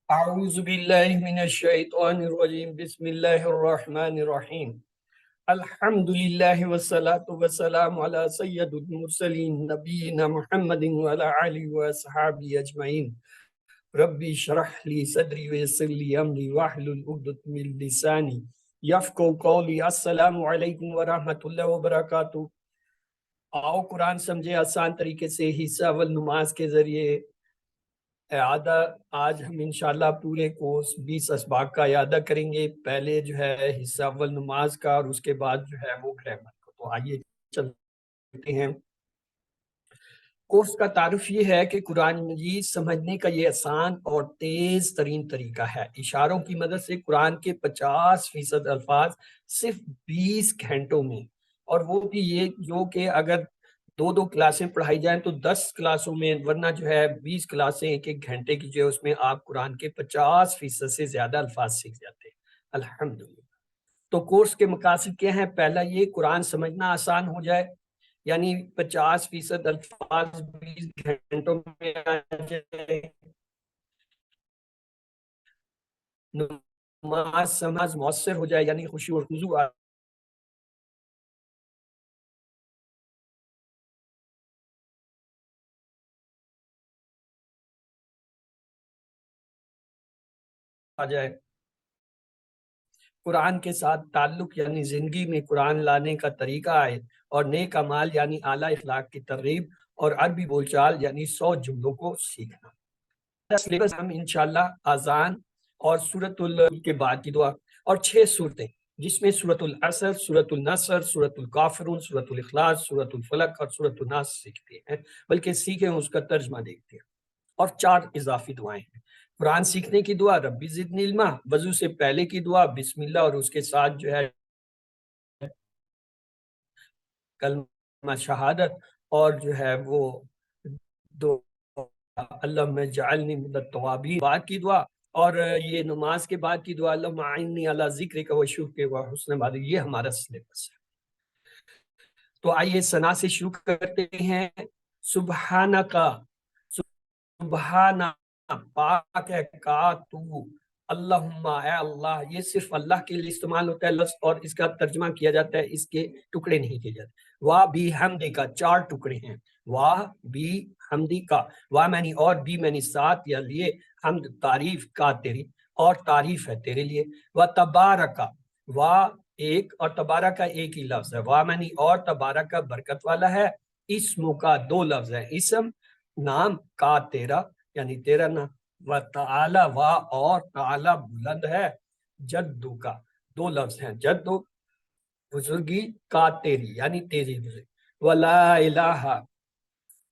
اعوذ باللہ من الشیطان الرجیم بسم اللہ الرحمن الرحیم الحمدللہ والصلاة والسلام علی سید المرسلین نبینا محمد وعلی آلہ وصحابہ اجمعین ربی اشرح لی صدری ویسر لی امری واحلل عقدۃ من لسانی یفقہوا قولی۔ السلام علیکم ورحمۃ اللہ وبرکاتہ۔ آؤ قرآن سمجھے آسان طریقے سے، حصہ اول نماز کے ذریعے اعادہ۔ آج ہم انشاءاللہ پورے کورس 20 اسباق کا اعادہ کریں گے، پہلے جو ہے حصہ اول نماز کا اور اس کے بعد جو ہے وہ گرامر کا۔ تو آئیے چلتے ہیں۔ کورس کا تعارف یہ ہے کہ قرآن مجید سمجھنے کا یہ آسان اور تیز ترین طریقہ ہے۔ اشاروں کی مدد سے قرآن کے 50% الفاظ صرف 20 گھنٹوں میں، اور وہ بھی یہ جو کہ اگر دو کلاسیں پڑھائی جائیں تو 10 کلاسوں میں، ورنہ جو ہے 20 کلاسیں ایک گھنٹے کی جو ہے اس میں آپ قرآن کے 50% سے زیادہ الفاظ سیکھ جاتے ہیں الحمدللہ۔ تو کورس کے مقاصد کیا ہیں؟ پہلا یہ قرآن سمجھنا آسان ہو جائے، یعنی 50% الفاظ 20 گھنٹوں میں آ جائے، نماز سماز مؤثر ہو جائے، یعنی خشوع اور خضوع آ جائے، قرآن کے ساتھ تعلق یعنی زندگی میں قرآن لانے کا طریقہ آئے، اور نیک اعمال یعنی اعلیٰ اخلاق کی ترغیب، اور عربی بول چال یعنی 100 جملوں کو سیکھنا۔ سلیبس ہم انشاءاللہ اذان اور سورۃ کے بعد کی دعا اور 6 صورتیں، جس میں سورۃ العصر، سورۃ النصر، سورۃ الکافرون، سورۃ الاخلاص، سورۃ الفلق اور سورۃ الناس سیکھتے ہیں، بلکہ سیکھیں اس کا ترجمہ دیکھتے ہیں، اور 4 اضافی دعائیں ہیں۔ قرآن سیکھنے کی دعا ربی زدنی علما، وضو سے پہلے کی دعا بسم اللہ، اور اس کے ساتھ جو ہے کلمہ شہادت، اور جو ہے وہ دعا اللہم اجعلنی من التوابین بعد کی دعا، اور یہ نماز کے بعد کی دعا اللہم اعنی علی ذکرک و شکرک و حسن عبادتک۔ یہ ہمارا سلیبس ہے۔ تو آئیے ثنا سے شروع کرتے ہیں۔ سبحانکا، سبحانہ پاک ہے کا تو، اللہم اے اللہ، یہ صرف اللہ کے لیے استعمال ہوتا ہے لفظ، اور اس کا ترجمہ کیا جاتا ہے، اس کے ٹکڑے نہیں کیے جاتے۔ واہ بھی حمدی کا 4 ٹکڑے ہیں، واہ بھی حمدی کا، واہ معنی اور، بھی معنی ساتھ یا لیے، حمد تعریف کا تیری، اور تعریف ہے تیرے لیے۔ و تبارکا، واہ ایک اور تبارکا ایک ہی لفظ ہے، واہ معنی اور، تبارکا برکت والا ہے، اسموں کا 2 لفظ ہے، اسم نام، کا تیرا یعنی تیرا نام، و تعالی وا اور، تعالی بلند ہے، جدو کا 2 لفظ ہیں، جدو بزرگی، کا تیری یعنی تیری بزرگی، ولا الہ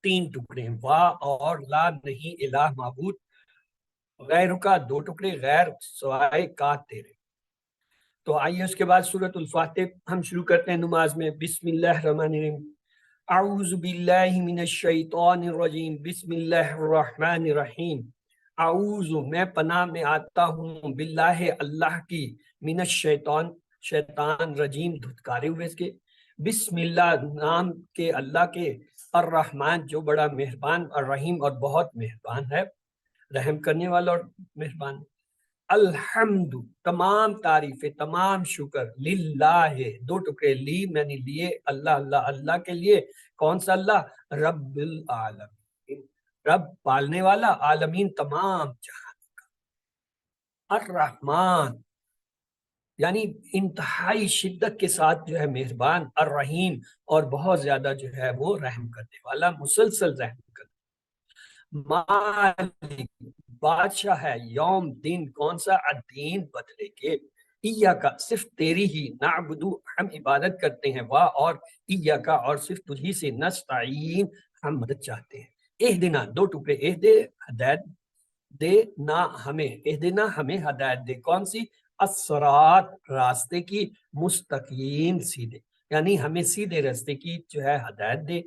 3 ٹکڑے ہیں، وا اور، لا نہیں، الہ معبود، غیر کا 2 ٹکڑے، غیر سوائے کا تیرے۔ تو آئیے اس کے بعد سورۃ الفاتح ہم شروع کرتے ہیں نماز میں۔ بسم اللہ الرحمن الرحیم، اعوذ باللہ من الشیطان الرجیم، بسم اللہ الرحمن الرحیم۔ اعوذ میں پناہ میں آتا ہوں، باللہ اللہ کی، من الشیطان شیطان، رجیم دھتکارے ہوئے اس کے، بسم اللہ نام کے اللہ کے، الرحمن جو بڑا مہربان، الرحیم اور بہت مہربان ہے، رحم کرنے والا اور مہربان۔ الحمد تمام تعریفیں، تمام شکر، للہ 2 ٹکڑے، لی میں نے لیے، اللہ اللہ اللہ کے لیے، کون سا اللہ؟ رب العالمین، رب پالنے والا، عالمین تمام جہان کا، الرحمن یعنی انتہائی شدت کے ساتھ جو ہے مہربان، الرحیم اور بہت زیادہ جو ہے وہ رحم کرنے والا، مسلسل رحم کرنے والا۔ مالک بادشاہ ہے، یوم دن، کون سا؟ الدین بدلے کے، ایاکا صرف تیری ہی، نعبدو ہم عبادت کرتے ہیں، وا اور، ایاکا اور صرف تجھی سے، نستعین ہم مدد چاہتے ہیں۔ اہدنا 2 ٹکڑے، اہدے ہدایت دے، نہ ہمیں، اہدنا ہمیں ہدایت دے، کون سی؟ الصراط راستے کی، مستقیم سیدھے، یعنی ہمیں سیدھے راستے کی جو ہے ہدایت دے۔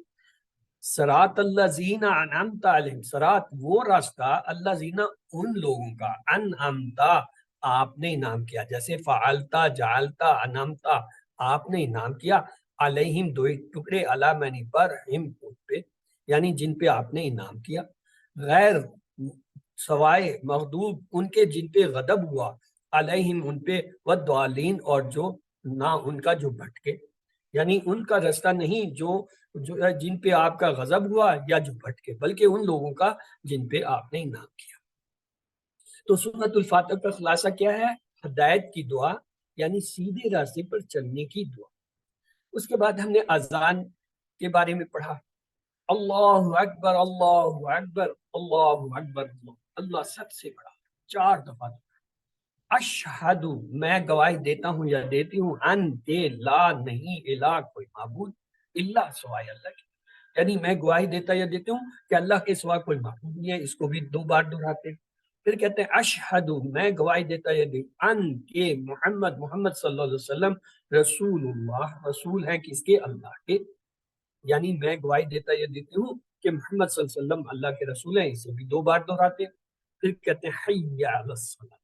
صراط الذین انعمت علیہم، صراط وہ راستہ، الذین ان لوگوں کا، انعمتا آپ نے انعام کیا، جیسے فعلتا، جعلتا، انعمتا آپ نے انعام کیا، علیہم 2 ٹکڑے، علی معنی پر، ہم ان پہ یعنی جن پہ آپ نے انعام کیا، غیر سوائے مغضوب ان کے جن پہ غضب ہوا، علیہم ان پہ، والضالین اور جو نہ ان کا جو بھٹکے، یعنی ان کا رستہ نہیں جو جن پہ آپ کا غضب ہوا یا جو بھٹکے، بلکہ ان لوگوں کا جن پہ آپ نے انعام کیا۔ تو سورۃ الفاتح کا خلاصہ کیا ہے؟ ہدایت کی دعا، یعنی سیدھے راستے پر چلنے کی دعا۔ اس کے بعد ہم نے اذان کے بارے میں پڑھا، اللہ اکبر اللہ اکبر اللہ اکبر، اللہ سب سے بڑا، 4 دفعہ۔ اشہد میں گواہی دیتا ہوں یا دیتی ہوں، ان کے لا نہیں الہ کوئی معبود الا سوائے اللہ کی، یعنی میں گواہی دیتا یا دیتی ہوں کہ اللہ کے سوا کوئی معبود نہیں ہے۔ اس کو بھی 2 بار دہراتے ہیں۔ پھر کہتے ہیں اشہد میں گواہی دیتا یا دیتی ہوں، ان کے محمد صلی اللہ علیہ وسلم رسول اللہ، رسول ہیں کس کے؟ اللہ کے، یعنی میں گواہی دیتا یا دیتی ہوں کہ محمد صلی اللہ علیہ وسلم اللہ کے رسول ہیں، اسے بھی 2 بار دہراتے ہیں۔ پھر کہتے ہیں حی علی الصلاۃ،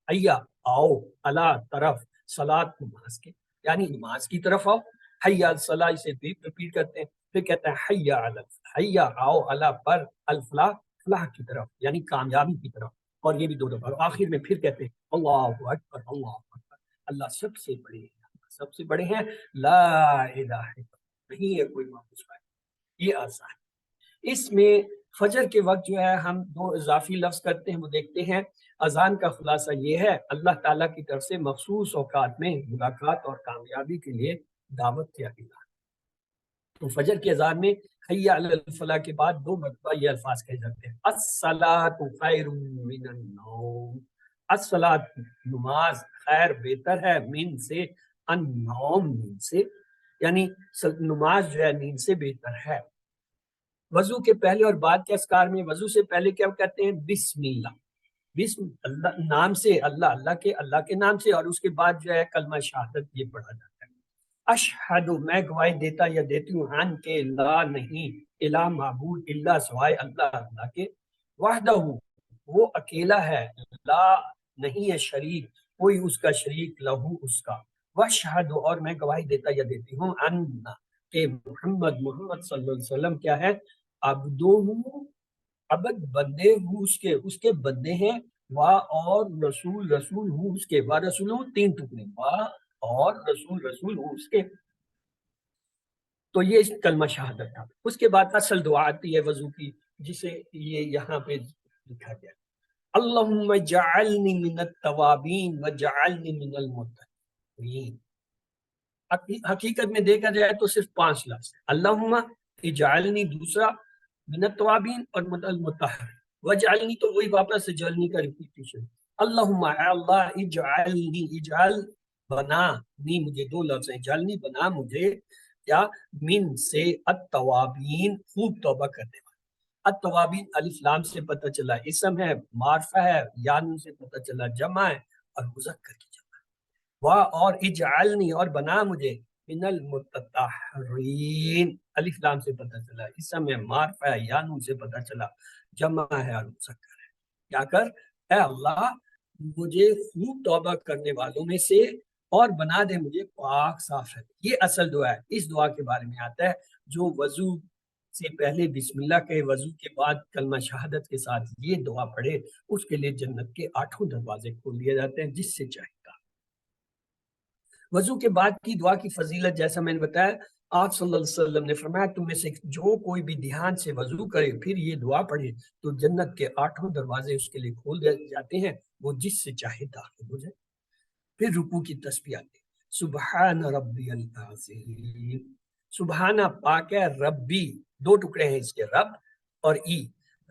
حیا آؤ، اللہ طرف، صلاۃ نماز کے، یعنی نماز کی طرف آؤ۔ حیا الصلاۃ اسے بھی ریپیٹ کرتے ہیں۔ پھر کہتے ہیں حیا علی الفلاح، حیا آؤ اللہ پر، الفلاح فلاح کی طرف، یعنی کامیابی کی طرف، اور یہ بھی 2 دفعہ۔ آخر میں پھر کہتے ہیں اللہ اکبر اللہ اکبر، اللہ سب سے بڑے ہیں، سب سے بڑے ہیں، لا الہ الا اللہ، نہیں ہے کوئی معبود سوائے۔ یہ آسان ہے۔ اس میں فجر کے وقت جو ہے ہم 2 اضافی لفظ کرتے ہیں، وہ دیکھتے ہیں۔ اذان کا خلاصہ یہ ہے، اللہ تعالیٰ کی طرف سے مخصوص اوقات میں ملاقات اور کامیابی کے لیے دعوت کیا گیا۔ تو فجر کی اذان میں حی علی الفلاح کے بعد 2 مرتبہ یہ الفاظ کہے جاتے ہیں، الصلاۃ خیر من النوم، الصلاۃ نماز، خیر بہتر ہے، من سے، النوم نیند سے، یعنی نماز جو ہے نیند سے بہتر ہے۔ وضو کے پہلے اور بعد کے اذکار میں وضو سے پہلے کیا کہتے ہیں؟ بسم اللہ، بسم اللہ نام سے، اللہ کے نام سے، اور اس کے بعد جو ہے کلمہ شہادت یہ پڑھا جاتا ہے۔ اشہد میں گواہی دیتا یا دیتی ہوں، ان کے لا نہیں الہ معبود الا سوائے اللہ کے، وحدہ وہ اکیلا ہے، لا نہیں ہے شریک کوئی اس کا شریک، لہو اس کا، واشہد اور میں گواہی دیتا یا دیتی ہوں، ان کہ محمد صلی اللہ علیہ وسلم کیا ہے؟ عبدو، عبد بندے ہوں اس کے بندے ہیں، وا اور رسول ہوں اس کے، وا رسول ہوں 3 ٹکڑے، وا اور رسول ہوں اس کے۔ تو یہ کلمہ شہادت تھا۔ اس کے بعد اصل دعا آتی ہے وضو کی، جسے یہ یہاں پہ لکھا گیا، اللہم اجعلنی من التوابین وجعلنی من المتقین۔ حقیقت میں دیکھا جائے تو صرف 5 لفظ، اللہم اجعلنی دوسرا، من التوابین اور من المطہرین، وجعلنی تو وہی واپس اجعلنی کا ریپیٹیشن، اللہم اے اللہ، اجعلنی اجعل بنا، نی مجھے 2 لفظ ہیں، اجعلنی بنا مجھے، کیا؟ من سے، التوابین خوب توبہ کرنے والا۔ التوابین الف لام سے پتہ چلا اسم ہے، معرفہ ہے، یعنی سے پتہ چلا جمع ہے، اور مذکر کی جمع ہے۔ واہ اور اجعلنی اور بنا مجھے، من المتطہرین الف لام سے پتہ چلا اسم ہے، معرفہ ہے، یعنی سے پتہ چلا جمع ہے اور مذکر ہے۔ کیا کر؟ اے اللہ مجھے خوب توبہ کرنے والوں میں سے، اور بنا دے مجھے پاک صاف ہے۔ یہ اصل دعا ہے۔ اس دعا کے بارے میں آتا ہے، جو وضو سے پہلے بسم اللہ کے، وضو کے بعد کلمہ شہادت کے ساتھ یہ دعا پڑھے، اس کے لیے جنت کے 8 دروازے کھول دیے جاتے ہیں، جس سے چاہے گا۔ وضو کے بعد کی دعا کی فضیلت جیسا میں نے بتایا، آپ صلی اللہ علیہ وسلم نے فرمایا، تم میں سے جو کوئی بھی دھیان سے وضو کرے پھر یہ دعا پڑھے تو جنت کے 8 دروازے اس کے لیے کھول دیے جاتے ہیں، وہ جس سے چاہے داخل ہو جائے۔ پھر رکوع کی تسبیح آتی ہے، سبحان ربی العظیم، سبحانہ پاک ہے، ربی 2 ٹکڑے ہیں اس کے، رب اور ای،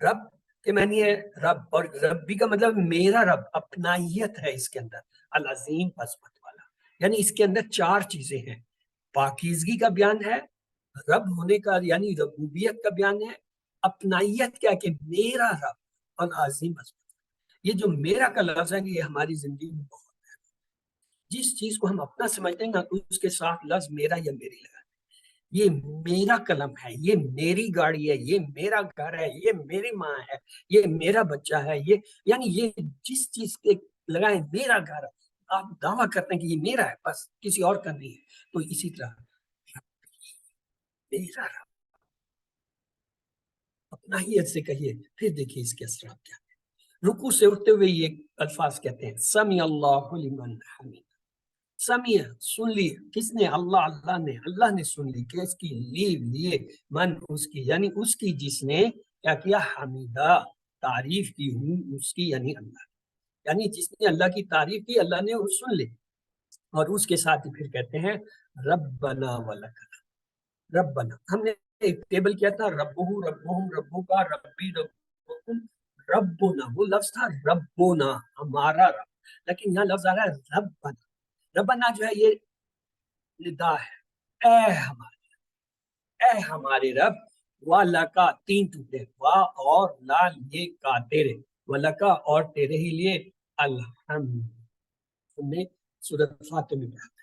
رب کے معنی ہے رب، اور ربی کا مطلب میرا رب، اپنائیت ہے اس کے اندر، العظیم عظمت والا، یعنی اس کے اندر 4 چیزیں ہیں، پاکیزگی کا بیان ہے، رب ہونے کا یعنی ربوبیت کا بیان ہے، اپنائیت کیا کہ میرا رب، اور عظیم عظمت۔ یہ جو میرا کا لفظ ہے یہ ہماری زندگی میں بہت، جس چیز کو ہم اپنا سمجھتے ہیں نا اس کے ساتھ لفظ میرا یا میری لگا، یہ میرا قلم ہے، یہ میری گاڑی ہے، یہ میرا گھر ہے، یہ میری ماں ہے، یہ میرا بچہ ہے، یہ یعنی یہ جس چیز کے لگائیں میرا گھر، آپ دعویٰ کرتے ہیں کہ یہ میرا ہے، بس کسی اور کا نہیں ہے۔ تو اسی طرح میرا رب، اپنائیت سے کہیے. پھر دیکھیے اس کے اثرات کیا ہیں. رکوع سے اٹھتے ہوئے یہ الفاظ کہتے ہیں سمیع اللہ لمن حمید. سمیع سن لی, کس نے؟ اللہ نے سن لی. کہ اس کی لیے من اس کی, یعنی اس کی جس نے کیا کیا؟ حمیدہ, تعریف کی ہوں اس کی, یعنی اللہ, یعنی جس نے اللہ کی تعریف کی اللہ نے اس سن لی. اور اس کے ساتھ ہی پھر کہتے ہیں ربنا ولک. ربنا ہم نے ایک ٹیبل کیا تھا, ربہ ربہم ربو کا ربی ربکم ربنا, وہ لفظ تھا ربنا ہمارا رب, لیکن یہاں لفظ آ رہا ہے ربنا. ربنا جو ہے یہ ندا ہے, اے ہمارے رب. وَلَكَ تین ٹکڑے, وا اور لا یہ کا تیرے, وَلَكَ اور تیرے ہی لیے الحمد. ہم نے سورۃ فاتح میں پڑھا تھا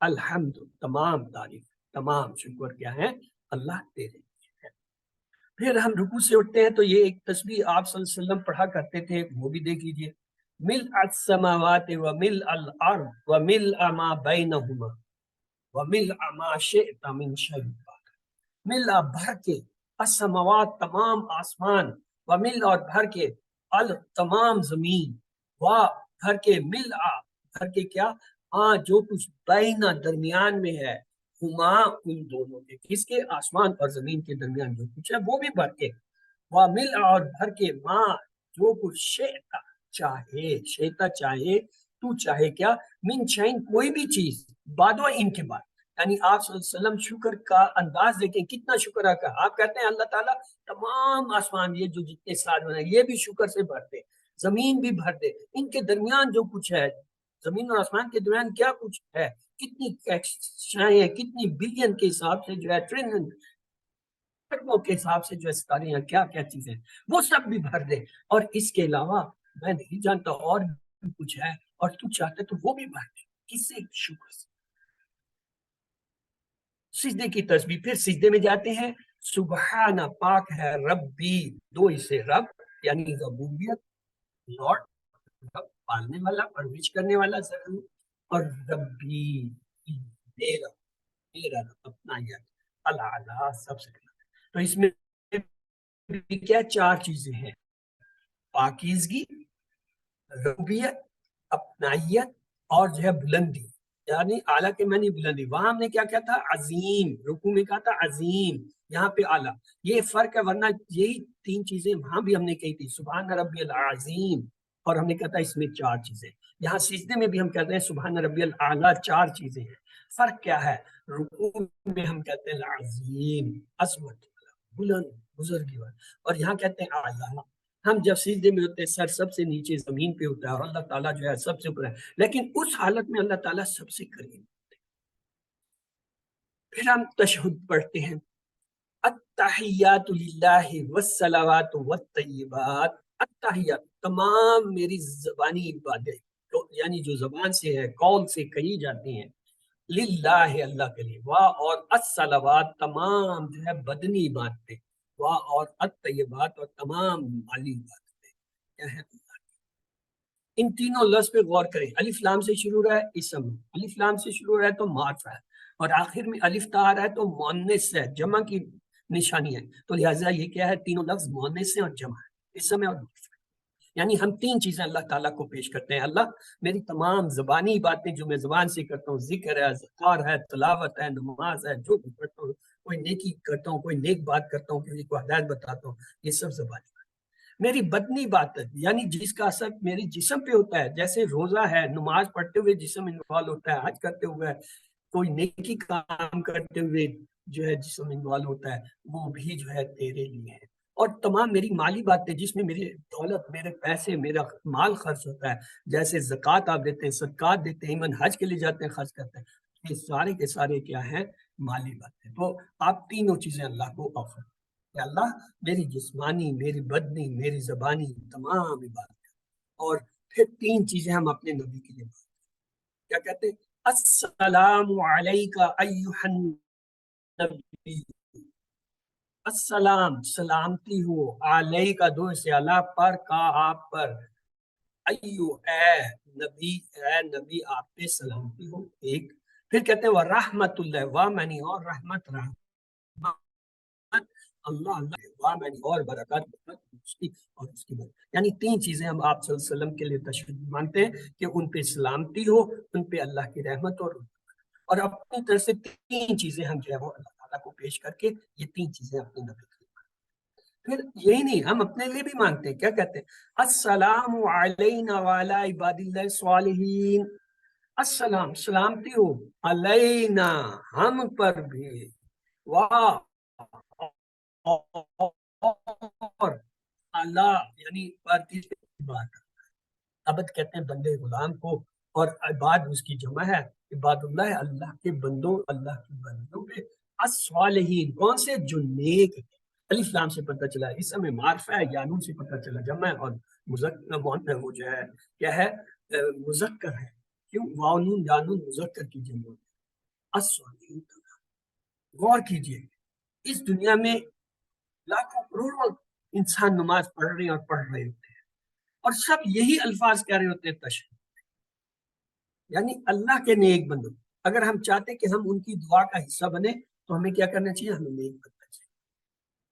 الحمد, تمام تعریف تمام شکر کیا ہے؟ اللہ تیرے ہے. پھر ہم رکوع سے اٹھتے ہیں تو یہ ایک تسبیح آپ صلی اللہ علیہ وسلم پڑھا کرتے تھے, وہ بھی دیکھ لیجیے. ملء السماوات وملء الارض وملء ما بینہما وملء ما شئت من شیء. ملء بھر کے, السماوات تمام آسمان, وملء اور بھر کے, تمام زمین, وا بھر کے, ملء بھر کے کیا؟ ہاں جو کچھ بینا درمیان میں ہے, ہما ان دونوں کے, کس کے؟ آسمان اور زمین کے درمیان جو کچھ ہے وہ بھی بھر کے, وملء اور بھر کے, ماں جو کچھ شئتا چاہے, شئتا چاہے, تو چاہے کیا؟ من شئین کوئی بھی چیز, بعد و ان کے بعد. یعنی آپ صلی اللہ علیہ وسلم شکر کا انداز دیکھیں کتنا شکر ہے. آپ کہتے ہیں اللہ تعالیٰ تمام آسمان یہ جو جتنے ساتھ بنا یہ بھی شکر سے بھر دے, زمین بھی بھر دے, ان کے درمیان جو کچھ ہے, زمین اور آسمان کے درمیان کیا کچھ ہے, کتنی کششیں ہیں, کتنی بلین کے حساب سے جو ہے, ٹریلین کے حساب سے جو ہے ستارے ہیں, کیا کیا چیزیں, وہ سب بھی بھر دے. اور اس کے علاوہ میں نہیں جانتا اور بھی کچھ ہے, اور تو چاہتے تو وہ بھی بھر دے. کس سے؟ شکر سے. سجدے کی تسبیح, پھر سجدے میں جاتے ہیں. سبحان پاک ہے ربی, دو اسے رب یعنی ربوبیت, لارڈ, رب پالنے والا, پرورش کرنے والا ضرور, اور ربی میرا, میرا رب اپنا یا الاعلیٰ سب سے. تو اس میں کیا چار چیزیں ہیں؟ پاکیزگی, ربوبیت, اپنائیت, اور جو ہے بلندی, یعنی اعلیٰ کے معنی بلندی. وہاں ہم نے کیا کہا تھا؟ عظیم. رکوع میں کہا تھا عظیم, یہاں پہ اعلیٰ. یہ فرق ہے, ورنہ یہی تین چیزیں وہاں بھی ہم نے کہی تھی, سبحان ربی العظیم, اور ہم نے کہا تھا اس میں چار چیزیں. یہاں سجدے میں بھی ہم کہتے ہیں سبحان ربی الاعلیٰ, چار چیزیں ہیں. فرق کیا ہے؟ رکوع میں ہم کہتے ہیں العظیم, عظمت والا, بلند, بزرگی والا, اور یہاں کہتے ہیں اعلیٰ. ہم جب سجدے میں ہوتے ہیں سر سب سے نیچے زمین پہ ہوتا ہے, اور اللہ تعالیٰ جو ہے سب سے اوپر ہے, لیکن اس حالت میں اللہ تعالیٰ سب سے قریب. پھر ہم تشہد پڑھتے ہیں, التحیات للہ والصلوات والطیبات. التحیات تمام میری زبانی عبادت, یعنی جو زبان سے ہے, قول سے کہی جاتی ہیں, للہ اللہ کے لیے, واہ اور الصلوات تمام جو ہے بدنی عبادتیں, واہ اور الطیبات اور تمام مالی عبادتیں کیا ہے؟ ان تینوں لفظ پہ غور کریں. الف لام سے شروع رہا ہے اسم, الف لام سے شروع رہا ہے تو معرفہ ہے, اور آخر میں الف تا آ رہا ہے تو مؤنث ہے, جمع کی نشانی ہے. تو لہٰذا یہ کیا ہے؟ تینوں لفظ مؤنث ہیں اور جمع ہے, اسم ہے اور معرفہ ہے. یعنی ہم تین چیزیں اللہ تعالیٰ کو پیش کرتے ہیں. اللہ میری تمام زبانی باتیں جو میں زبان سے کرتا ہوں, ذکر ہے, اذکار ہے, تلاوت ہے, نماز ہے, جو بھی پڑھتا ہوں, کوئی نیکی کرتا ہوں, کوئی نیک بات کرتا ہوں, کسی کو ہدایت بتاتا ہوں, یہ سب زبانی بات. میری بدنی بات ہے, یعنی جس کا اثر میری جسم پہ ہوتا ہے, جیسے روزہ ہے, نماز پڑھتے ہوئے جسم انوالو ہوتا ہے, حج کرتے ہوئے, کوئی نیکی کام کرتے ہوئے جو ہے جسم انوالو ہوتا ہے, وہ بھی جو ہے تیرے لیے ہے. اور تمام میری مالی باتیں جس میں میری دولت, میرے پیسے, میرا مال خرچ ہوتا ہے, جیسے زکوٰۃ آپ دیتے ہیں, صدقات دیتے ہیں, ایون حج کے لیے جاتے ہیں, خرچ کرتے ہیں, یہ سارے کے سارے کیا ہیں؟ مالی باتیں. تو آپ تینوں چیزیں اللہ کو آفر, کہ اللہ میری جسمانی, میری بدنی, میری زبانی تمام عبادت. اور پھر تین چیزیں ہم اپنے نبی کے لیے کیا کہتے ہیں؟ السلام علیکہ ایھا النبی, السلام سلامتی ہو, علیکہ دو سے اللہ پر, کا آپ پر, ایو اے نبی آپ پہ سلامتی ہو, ایک. پھر کہتے ہیں وہ رحمت اللہ, واہ معنی اور رحمت, رحمت اللہ اللہ واہ میں نے اور برکات اس کی اور اس کی برکت، یعنی تین چیزیں ہم آپ صلی اللہ علیہ وسلم کے لیے تشریف مانتے ہیں کہ ان پہ سلامتی ہو، ان پہ اللہ کی رحمت اور اپنی طرف سے تین چیزیں ہم جو ہے وہ اللہ تعالیٰ کو پیش کر کے یہ تین چیزیں اپنے نبی کے لیے مانگتے ہیں۔ پھر یہی نہیں، ہم اپنے لیے بھی مانگتے ہیں، کیا کہتے ہیں؟ السلام علینا وعلی عباد اللہ الصالحین، السلام سلامتی ہو علینا ہم پر بھی، واہ اور اللہ یعنی پر کی بات، عبد کہتے ہیں بندے غلام کو، اور عباد اس کی جمع ہے، عباد اللہ اللہ کے بندوں، اللہ کے بندوں پہ، الصالحین کون سے؟ جو نیک۔ الف لام سے پتہ چلا اس میں معرفہ ہے، یانون سے پتہ چلا جمع ہے، اور مذکر وہ جو ہے کیا ہے؟ مذکر ہے، کیوں؟ واو نون یانون مذکر کی جمع ہے، الصالحین۔ غور کیجئے، اس دنیا میں لاکھوں کروڑوں انسان نماز پڑھ رہے ہیں اور پڑھ رہے ہوتے ہیں، اور سب یہی الفاظ کہہ رہے ہوتے ہیں تشہد، یعنی اللہ کے نیک بندوں۔ اگر ہم چاہتے کہ ہم ان کی دعا کا حصہ بنے تو ہمیں کیا کرنا چاہیے؟ ہمیں نیک بننا چاہیے۔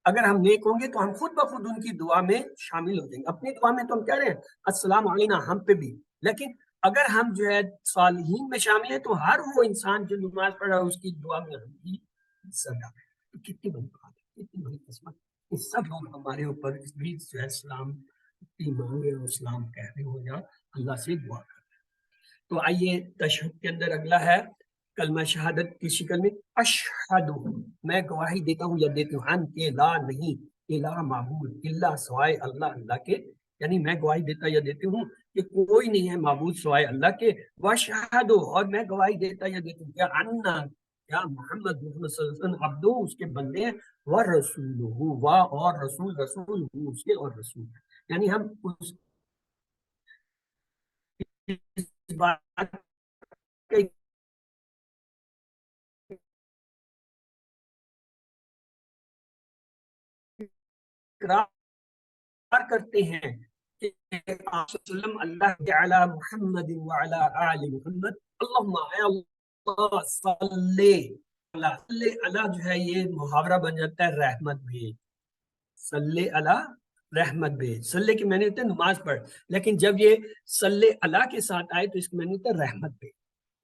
اگر ہم نیک ہوں گے تو ہم خود بخود ان کی دعا میں شامل ہو جائیں گے۔ اپنی دعا میں تو ہم کہہ رہے ہیں السلام علینا ہم پہ بھی، لیکن اگر ہم جو ہے صالحین میں شامل ہیں تو ہر وہ انسان جو نماز پڑھ رہا ہے اس کی دعا میں ہم بھی حصہ ڈالیں۔ تو کتنی بڑی بات ہے، کتنی بڑی قسمت، یہ سب لوگ ہمارے اوپر بھی جو ہے اسلام کی مانگ رہے ہو، اسلام کہہ رہے ہو، یا اللہ سے دعا کر۔ تو آئیے تشہد کے اندر اگلا ہے کلمہ شہادت کی شکل میں، اشہد میں گواہی دیتا ہوں یا دیتی ہوں، ان کے لا نہیں الہ معبود الا سوائے اللہ، اللہ کے، یعنی میں گواہی دیتا یا دیتی ہوں کہ کوئی نہیں ہے معبود سوائے اللہ کے، واشہد اور میں گواہی دیتا یا دیتی ہوں کیا انا کیا محمد محمد صلی اللہ علیہ وسلم عبدو اس کے بندے ہیں، ورسولہ وا اور رسول رسول اس کے اور رسول، یعنی ہم اس بات کا اقرار کرتے ہیں کہ آپ صلی اللہ علیہ وسلم اللہ علی محمد وعلی آل محمد، اللہم اے اللہ صلی اللہ جو ہے یہ محاورہ بن جاتا ہے رحمت بھی، صلی اللہ رحمت بھی، صلی کے معنی ہوتے ہیں نماز پڑھ، لیکن جب یہ صلی اللہ کے ساتھ آئے تو اس کے معنی ہوتا ہے رحمت بھی،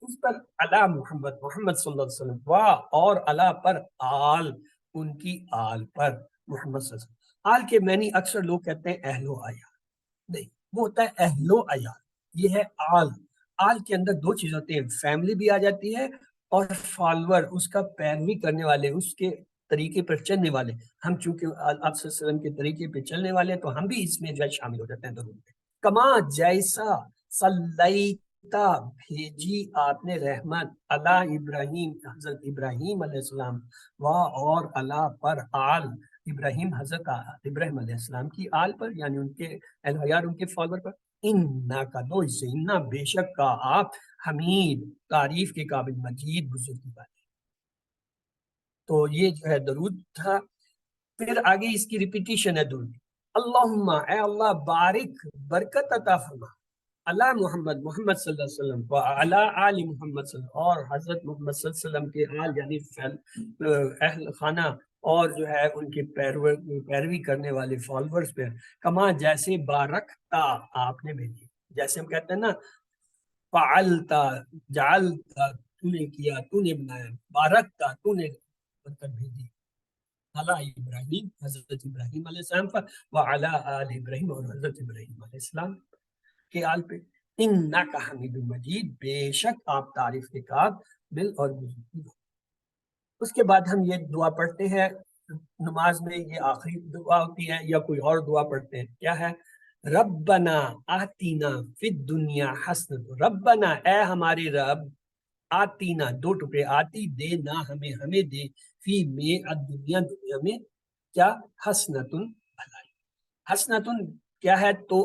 اس پر اللہ محمد محمد صلی اللہ علیہ وسلم واہ اور اللہ پر آل ان کی آل پر محمد صلی اللہ علیہ وسلم۔ آل کے معنی اکثر لوگ کہتے ہیں اہل و عیال، نہیں وہ ہوتا ہے اہل و عیال، یہ ہے آل۔ آل کے اندر دو چیز ہوتے ہیں، فیملی بھی آ جاتی ہے اور فالور اس کا پیروی کرنے والے، اس کے طریقے پر چلنے والے، ہم چونکہ آپ صلی اللہ علیہ وسلم کے طریقے پہ چلنے والے ہیں تو ہم بھی اس میں جو ہے شامل ہو جاتے ہیں ضرور۔ کما جیسا صلیتا بھیجی آپ نے رحمت اللہ ابراہیم حضرت ابراہیم علیہ السلام و اور اللہ پر آل ابراہیم حضرت ابراہیم علیہ السلام کی آل پر، یعنی ان کے اہل و عیال ان کے فالور پر، انہا کا دو اسے انہا بے شک کا آپ حمید تعریف کے قابل مجید بزرگی بات ہے۔ تو یہ جو ہے درود تھا، پھر آگے اس کی ریپیٹیشن ہے درود، اللہم اے اللہ بارک برکت عطا فرما اللہ محمد محمد صلی اللہ علیہ وسلم و علی آل محمد صلی اللہ علیہ وسلم اور حضرت محمد صلی اللہ علیہ وسلم کے آل یعنی اہل خانہ اور جو ہے ان کے پیروی کرنے والے فالورز پہ، کما جیسے بارکتا آپ نے بھیجی، جیسے ہم کہتے ہیں نا فعلتا جعلتا تو نے کیا تو نے بنایا، بارکتا تو نے برکت بھیجی علی ابراہیم حضرت ابراہیم علیہ السلام پر وعلی آل ابراہیم اور حضرت ابراہیم علیہ السلام کے آل پہ، انکا حمید مجید بے شک آپ تعریف کے قابل اور بزرگی ہو۔ اس کے بعد ہم یہ دعا پڑھتے ہیں نماز میں، یہ آخری دعا ہوتی ہے، یا کوئی اور دعا پڑھتے ہیں، کیا ہے؟ ربنا آتینا فی الدنیا حسنت، ربنا اے ہمارے رب، آتینا دو ٹکڑے، آتی دے نہ ہمیں، ہمیں دے، فی میں الدنیا دنیا میں کیا؟ حسنتن بھلائی، حسنتن کیا ہے؟ تو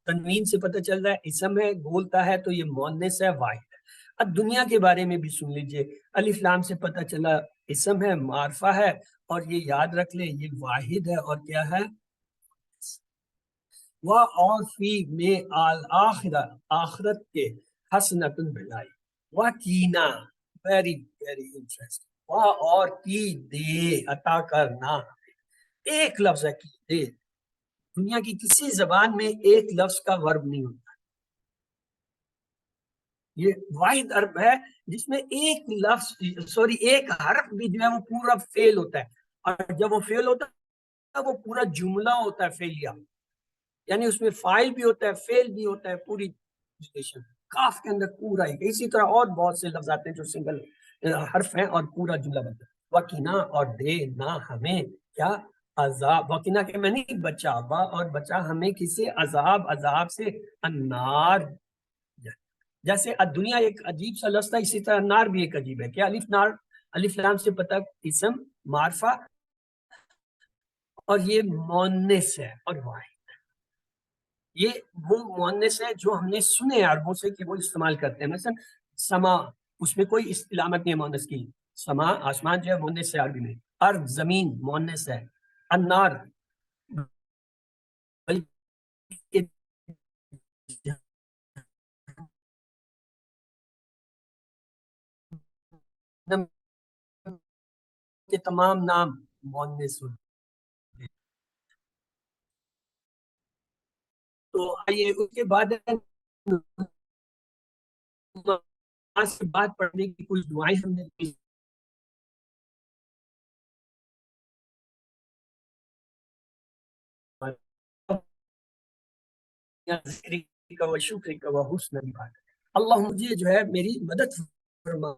تنوین سے پتہ چل رہا ہے اسم ہے، بولتا ہے تو یہ مؤنث ہے، واحد ہے۔ اب دنیا کے بارے میں بھی سن لیجئے، الف لام سے پتہ چلا اسم ہے، معرفہ ہے، اور یہ یاد رکھ لیں یہ واحد ہے، اور کیا ہے؟ وہ اور فی میں آخرہ آخرت کے حسنتن بھلائی، وہ کینا ویری ویری انٹرسٹ، وہ اور کی دے عطا کرنا ایک لفظ ہے کہ دنیا کی کسی زبان میں ایک لفظ کا ورب نہیں ہوتا. یہ واحد عرب ہے جس میں ایک لفظ ایک حرف بھی جو ہے وہ پورا فیل ہوتا ہے. اور جب وہ فیل ہوتا ہے وہ پورا جملہ ہوتا ہے فیلیا، یعنی اس میں فائل بھی ہوتا ہے فیل بھی ہوتا ہے پوری کاف کے اندر پورا ایک. اسی طرح اور بہت سے لفظ آتے ہیں جو سنگل حرف ہیں اور پورا جملہ بنتا ہے. وکینا اور دے نہ ہمیں کیا عذاب، وکینا کہ میں نہیں بچا، اور بچا ہمیں کسی عذاب سے النار. جیسے دنیا ایک عجیب سا لفظ ہے، اسی طرح نار بھی ایک عجیب ہے. کیا الف لام سے پتہ اسم معرفہ، اور یہ مونس ہے اور واحد. یہ وہ مونس ہے جو ہم نے سنے عربوں سے کہ وہ استعمال کرتے ہیں. مثلا سما، اس میں کوئی علامت نہیں ہے مونس کی. سما آسمان جو ہے مونس ہے عربی میں. ارض زمین مونس ہے. النار کے تمام نام مونس ہوتے. تو آئیے اس کے بعد بات پڑھنے کی کچھ دعائیں ہم نے شکر کا حسن عبادت. اللہ مجھے جو ہے میری مدد فرما.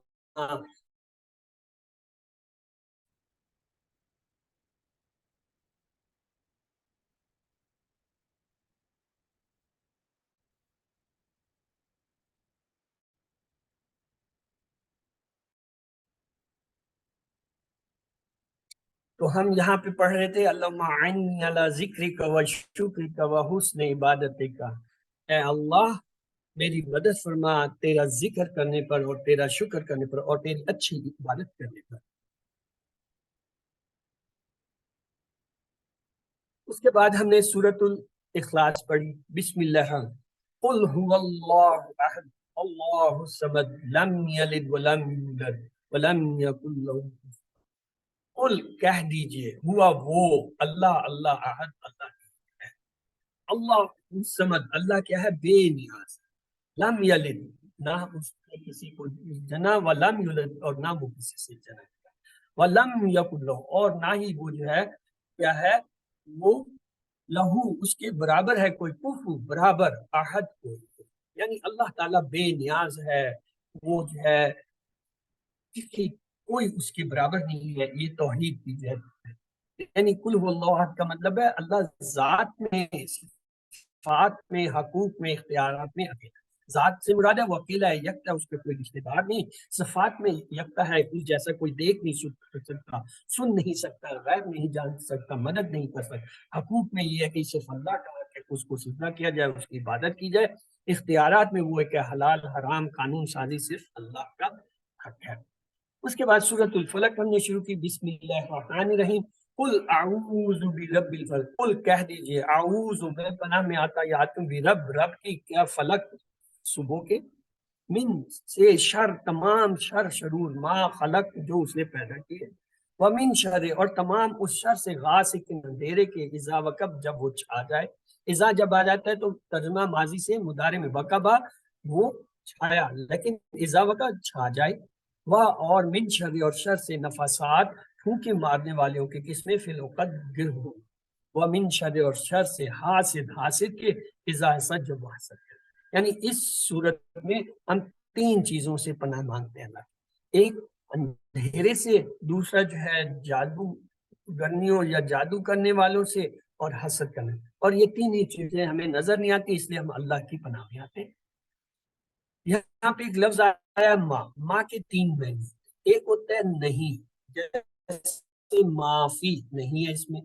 تو ہم یہاں پہ پڑھ رہے تھے اللہم اعنی علی ذکرک و شکرک و حسن عبادتک. اے اللہ میری مدد فرما تیرا ذکر کرنے پر اور تیرا شکر کرنے پر اور تیری اچھی عبادت کرنے پر. اس کے بعد ہم نے سورۃ الاخلاص پڑھی. بسم اللہ قل هو اللہ احد اللہ الصمد لم یلد ولم یولد ولم یکن له. قل کہہ دیجئے، ہوا وہ اللہ، اللہ احد اللہ ہے، اللہ الصمد اللہ کیا ہے بے نیاز. لم یلد نہ اس نے کسی کو جنا، ولم یولد اور نہ وہ کسی سے جنا، ولم یکن لہ اور نہ ہی وہ جو ہے کیا ہے وہ لہو اس کے برابر ہے کوئی، کفو برابر، احد کوئی. یعنی اللہ تعالیٰ بے نیاز ہے، وہ جو ہے کسی کوئی اس کے برابر نہیں ہے. یہ توحید کی جو ہے یعنی کل هو اللہ احد کا مطلب ہے اللہ ذات میں، صفات میں، حقوق میں، اختیارات میں اکیلا. ذات سے مراد ہے وہ اکیلا ہے، یکتا، اس کے کوئی رشتے دار نہیں. صفات میں یکتا ہے، اس جیسا کوئی دیکھ نہیں سکتا، سن نہیں سکتا، غیب نہیں جان سکتا، مدد نہیں کر سکتا. حقوق میں یہ ہے کہ صرف اللہ کا حق ہے، اس کو سجدہ کیا جائے، اس کی عبادت کی جائے. اختیارات میں وہ ہے کہ حلال حرام قانون سازی صرف اللہ کا حق ہے. اس کے بعد سورۃ الفلق ہم نے شروع کی. بسم اللہ الرحمن الرحیم قل اعوذ برب الفلق. قل کہہ دیجئے، اعوذ میں پناہ میں آتا یا تم برب رب کی کیا فلق صبح کے، من سے شر تمام شر شرور، ما خلق جو اس نے پیدا کیے، ومن شر اور تمام اس شر سے غاسق اندھیرے کے، اذا وقب جب وہ چھا جائے. اذا جب آ جاتا ہے تو ترجمہ ماضی سے مضارع میں وقبا وہ چھایا، لیکن اذا وقب چھا جائے. وہ اور من شر اور شر سے نفسات پھونکے مارنے والوں کے کس میں فی العقد گر ہو. وہ من شر اور شر سے حاسد کے اذا حسد جب وہ حسد کرے. یعنی اس صورت میں ہم تین چیزوں سے پناہ مانگتے ہیں. ایک اندھیرے سے، دوسرا جو ہے جادو گرنیوں یا جادو کرنے والوں سے، اور حسد کرنے. اور یہ تین ہی چیزیں ہمیں نظر نہیں آتی، اس لیے ہم اللہ کی پناہ میں آتے ہیں. یہاں پہ ایک لفظ آیا ماں. ماں کے تین معنی. ایک ہوتا ہے نہیں، جیسے معافی نہیں ہے اس میں.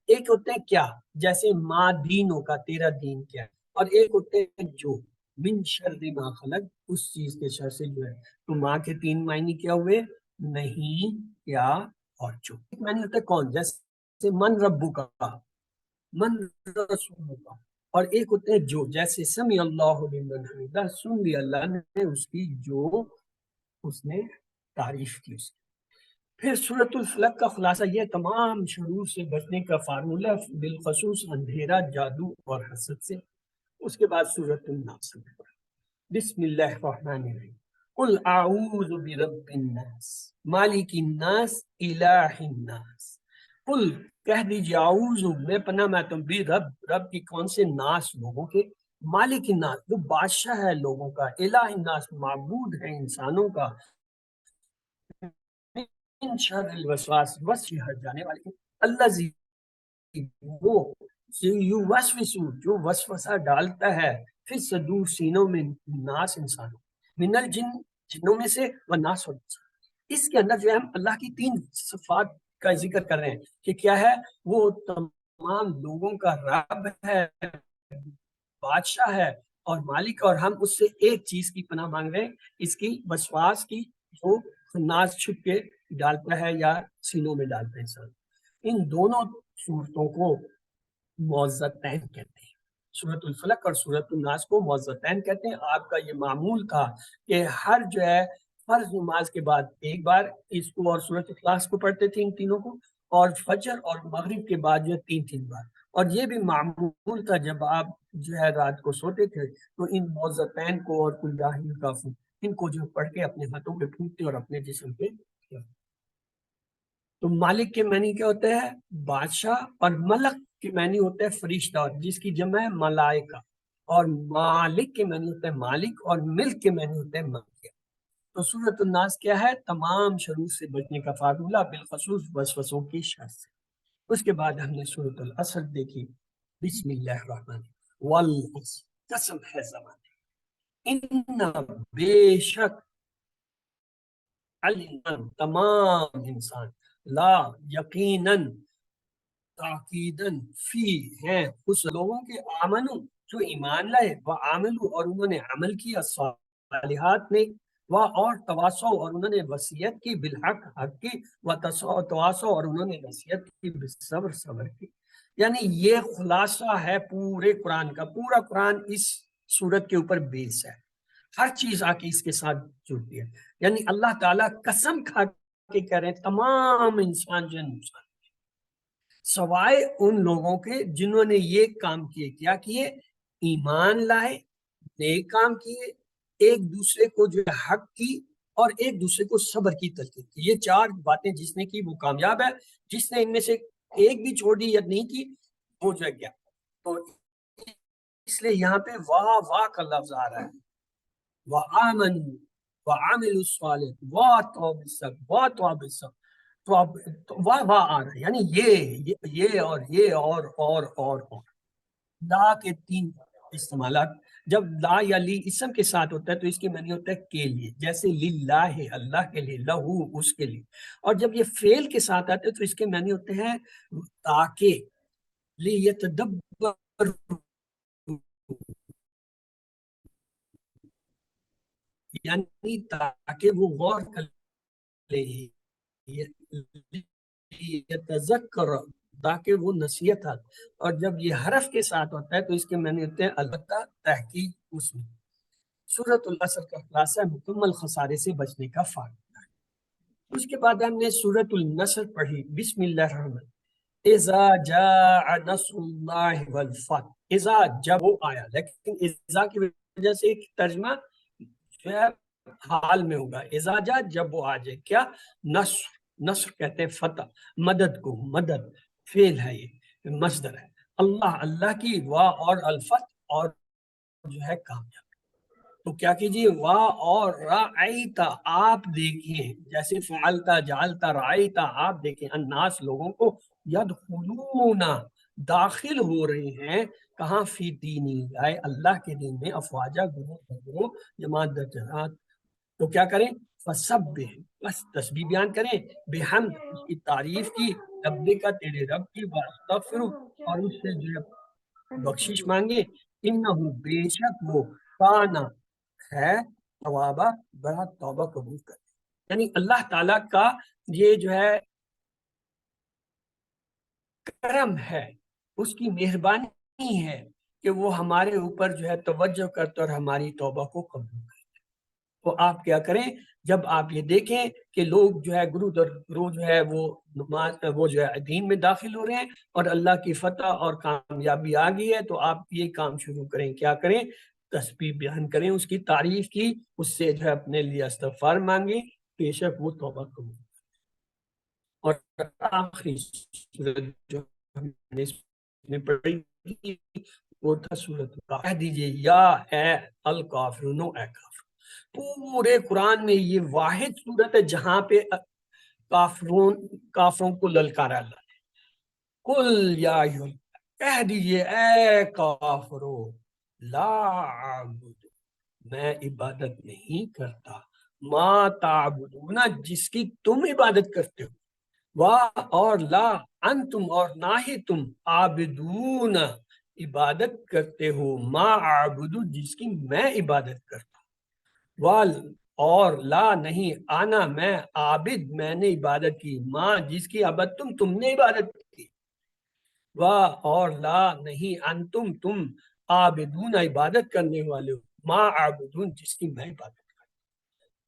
ایک ہوتا ہے کیا، جیسے ماں دینوں کا، تیرا دین کیا ہے. اور ایک ہوتے ہیں جو، من شر ما خلق اس چیز کے شر سے جو ہے. تو ماں کے تین معنی کیا ہوئے، نہیں، کیا اور جو. ایک معنی ہوتا ہے کون، جیسے من ربو کا، من رسول کا. اور ایک ہوتے ہیں جو، جیسے سمی اللہ لمن حمیدہ، سن لی اللہ نے اس کی جو اس نے تعریف کی اس کی. پھر سورۃ الفلق کا خلاصہ یہ تمام شرور سے بچنے کا فارمولہ، بالخصوص اندھیرا، جادو اور حسد سے۔ اس کے بعد سورۃ الناس، بسم اللہ الرحمن الرحیم، قل اعوذ برب الناس مالک الناس الہ الناس۔ قل کہہ دیجیے، اعوذ میں پناہ مانگتا ہوں، رب رب کی کون سے، ناس لوگوں کے، مالک الناس جو بادشاہ ہے لوگوں کا، الہ الناس معبود ہے انسانوں کا، من شر الوسواس وسوسے ہٹ جانے والے، الذی وہ، جو وسوسہ ڈالتا ہے پھر صدور سینوں میں، ناس انسانوں، من الجن جنوں میں سے، والناس اور انسان۔ اس کے اندر جو ہے ہم اللہ کی تین صفات کا ذکر کر رہے ہیں کہ کیا ہے، وہ تمام لوگوں کا رب ہے، بادشاہ ہے اور مالک، اور ہم اس سے ایک چیز کی پناہ مانگ رہے ہیں، اس کی وسواس کی، جو ناز چھپ کے ڈالتا ہے یا سینوں میں ڈالتا ہے انسان۔ ان دونوں صورتوں کو معوذتین کہتے ہیں، سورۃ الفلق اور سورۃ الناس کو معوذتین کہتے ہیں۔ آپ کا یہ معمول تھا کہ ہر جو ہے فرض نماز کے بعد ایک بار اس کو اور سورۃ اخلاص کو پڑھتے تھے، ان تینوں کو، اور فجر اور مغرب کے بعد جو ہے تین تین بار۔ اور یہ بھی معمول تھا جب آپ جو ہے رات کو سوتے تھے تو ان معوذتین کو اور کل یا الکافرون ان کو جو پڑھ کے اپنے ہاتھوں پہ پھونکتے اور اپنے جسم پہ۔ تو مالک کے معنی کیا ہوتا ہے، بادشاہ، اور ملک کے معنی ہوتا ہے فرشتہ، جس کی جمع ہے ملائکہ، اور مالک کے معنی ہوتا ہے مالک، اور ملک کے معنی ہوتا ہے ملکیت۔ تو سورۃ الناس کیا ہے، تمام شرور سے بچنے کا فارمولہ، بالخصوص وسوسوں کی شر سے۔ اس کے بعد ہم نے سورۃ العصر دیکھی، بسم اللہ الرحمن الرحیم، والعصر قسم ہے زمانے، ان بے شک، الانسان تمام انسان، لا یقیناً تاکیداً، فی ہیں اس لوگوں کے، آمنو جو ایمان لائے، وہ عاملو اور انہوں نے عمل کیا، صالحات میں، وہ اور تواسو اور انہوں نے وصیت کی، بالحق حق کی، وہ تواسو اور انہوں نے وصیت کی، بالصبر صبر کی۔ یعنی یہ خلاصہ ہے پورے قرآن کا، پورا قرآن اس صورت کے اوپر بیس ہے، ہر چیز آ کے اس کے ساتھ جڑتی ہے۔ یعنی اللہ تعالیٰ قسم کھا کے کہہ رہے ہیں تمام انسان جو ہے نقصان، سوائے ان لوگوں کے جنہوں نے یہ کام کیے، کیا کیے، ایمان لائے، نیک کام کیے، ایک دوسرے کو جو حق کی، اور ایک دوسرے کو صبر کی تلقین کی۔ یہ چار باتیں جس نے کی وہ کامیاب ہے، جس نے ان میں سے ایک بھی چھوڑ دی یا نہیں کی وہ جو ہے گیا۔ تو اس لیے یہاں پہ واہ واہ کا لفظ آ رہا ہے، وَآمَنُوا وَعَمِلُوا الصَّالِحَاتِ وَآتَوْا بِالصَّبْرِ وَآتَوْا بِالصَّبْرِ۔ تو اب واہ واہ آ رہا ہے، یعنی یہ اور یہ اور لا کے تین استعمالات۔ جب لا یا لی اسم کے ساتھ ہوتا ہے تو اس کے معنی ہوتا ہے کے لیے، جیسے للہ اللہ کے لیے، لہو اس کے لیے۔ اور جب یہ فعل کے ساتھ آتے ہیں تو اس کے معنی ہوتے ہیں تاکہ، لیتدبر، یعنی تاکہ وہ غور کر لے، یتذکر، تاکہ وہ نصیحت حل۔ اور جب یہ حرف کے ساتھ ہوتا ہے تو اس کے معنی ہوتے ہیں البتہ، تحقیق، اس میں۔ سورۃ العصر کا خلاصہ مکمل خسارے سے بچنے کا فارمولہ ہے۔ اس کے بعد ہم نے سورۃ النصر پڑھی، بسم اللہ الرحمن الرحیم، اذا جاء نصر اللہ والفتح، اذا جب وہ آیا، لیکن اذا کی وجہ سے ایک ترجمہ جو ہے حال میں ہوگا، اذا جاء جب وہ آ جائے، کیا، نصر، نصر کہتے ہیں فتح، مدد کو، مدد فعل ہے، یہ مصدر ہے، اللہ اللہ کی، واہ اور الفتح اور جو ہے کامیاب۔ تو کیا کیجیے، واہ اور رأیتا آپ دیکھیں، جیسے فعلتا جعلتا رأیتا آپ دیکھیں، الناس لوگوں کو، یدخلون داخل ہو رہے ہیں، کہاں، فی دینی آئے اللہ کے دین میں، افواجہ گروہ جماعت در جماعت۔ تو کیا کریں، فسبح، بس تسبیح بیان کریں، بحمد اس کی تعریف کی، رب کا تیرے رب کی، واستغفر اور اس سے جو بخشش مانگے، انہو بے شک وہ، کانا ہے، توابہ بڑا توبہ قبول کرے۔ یعنی اللہ تعالیٰ کا یہ جو ہے کرم ہے، اس کی مہربانی ہے کہ وہ ہمارے اوپر جو ہے توجہ کرتا اور ہماری توبہ کو قبول کرتا۔ تو آپ کیا کریں، جب آپ یہ دیکھیں کہ لوگ جو ہے گرو در گرو جو ہے وہ نماز وہ جو ہے دین میں داخل ہو رہے ہیں اور اللہ کی فتح اور کامیابی آ گئی ہے، تو آپ یہ کام شروع کریں، کیا کریں، تسبیح بیان کریں، اس کی تعریف کی، اس سے جو ہے اپنے لیے استغفار مانگیں، بے شک وہ توبہ قبول۔ اور آخری سورت جو ہم نے اس میں پڑھی تھی وہ تھا سورت الکافرون۔ کہہ دیجئے یا اے الکافرون، اے کافر۔ پورے قرآن میں یہ واحد سورت ہے جہاں پہ کافروں کو للکارا اللہ نے، کل یا ایھا، کہہ دیجئے اے کافرو، لا اعبد، میں عبادت نہیں کرتا، ما تعبدون، جس کی تم عبادت کرتے ہو، اور لا انتم، اور نہ ہی تم، عابدون، عبادت کرتے ہو، ما اعبدو، جس کی میں عبادت کرتا ہوں، اور لا نہیں، آنا میں، عابد، میں نے عبادت کی، ما، جس کی عبادت تم نے عبادت کی، اور لا نہیں، انتم، تم، عابدون، عبادت کرنے والے ہو، ما عابدون، جس کی میں عبادت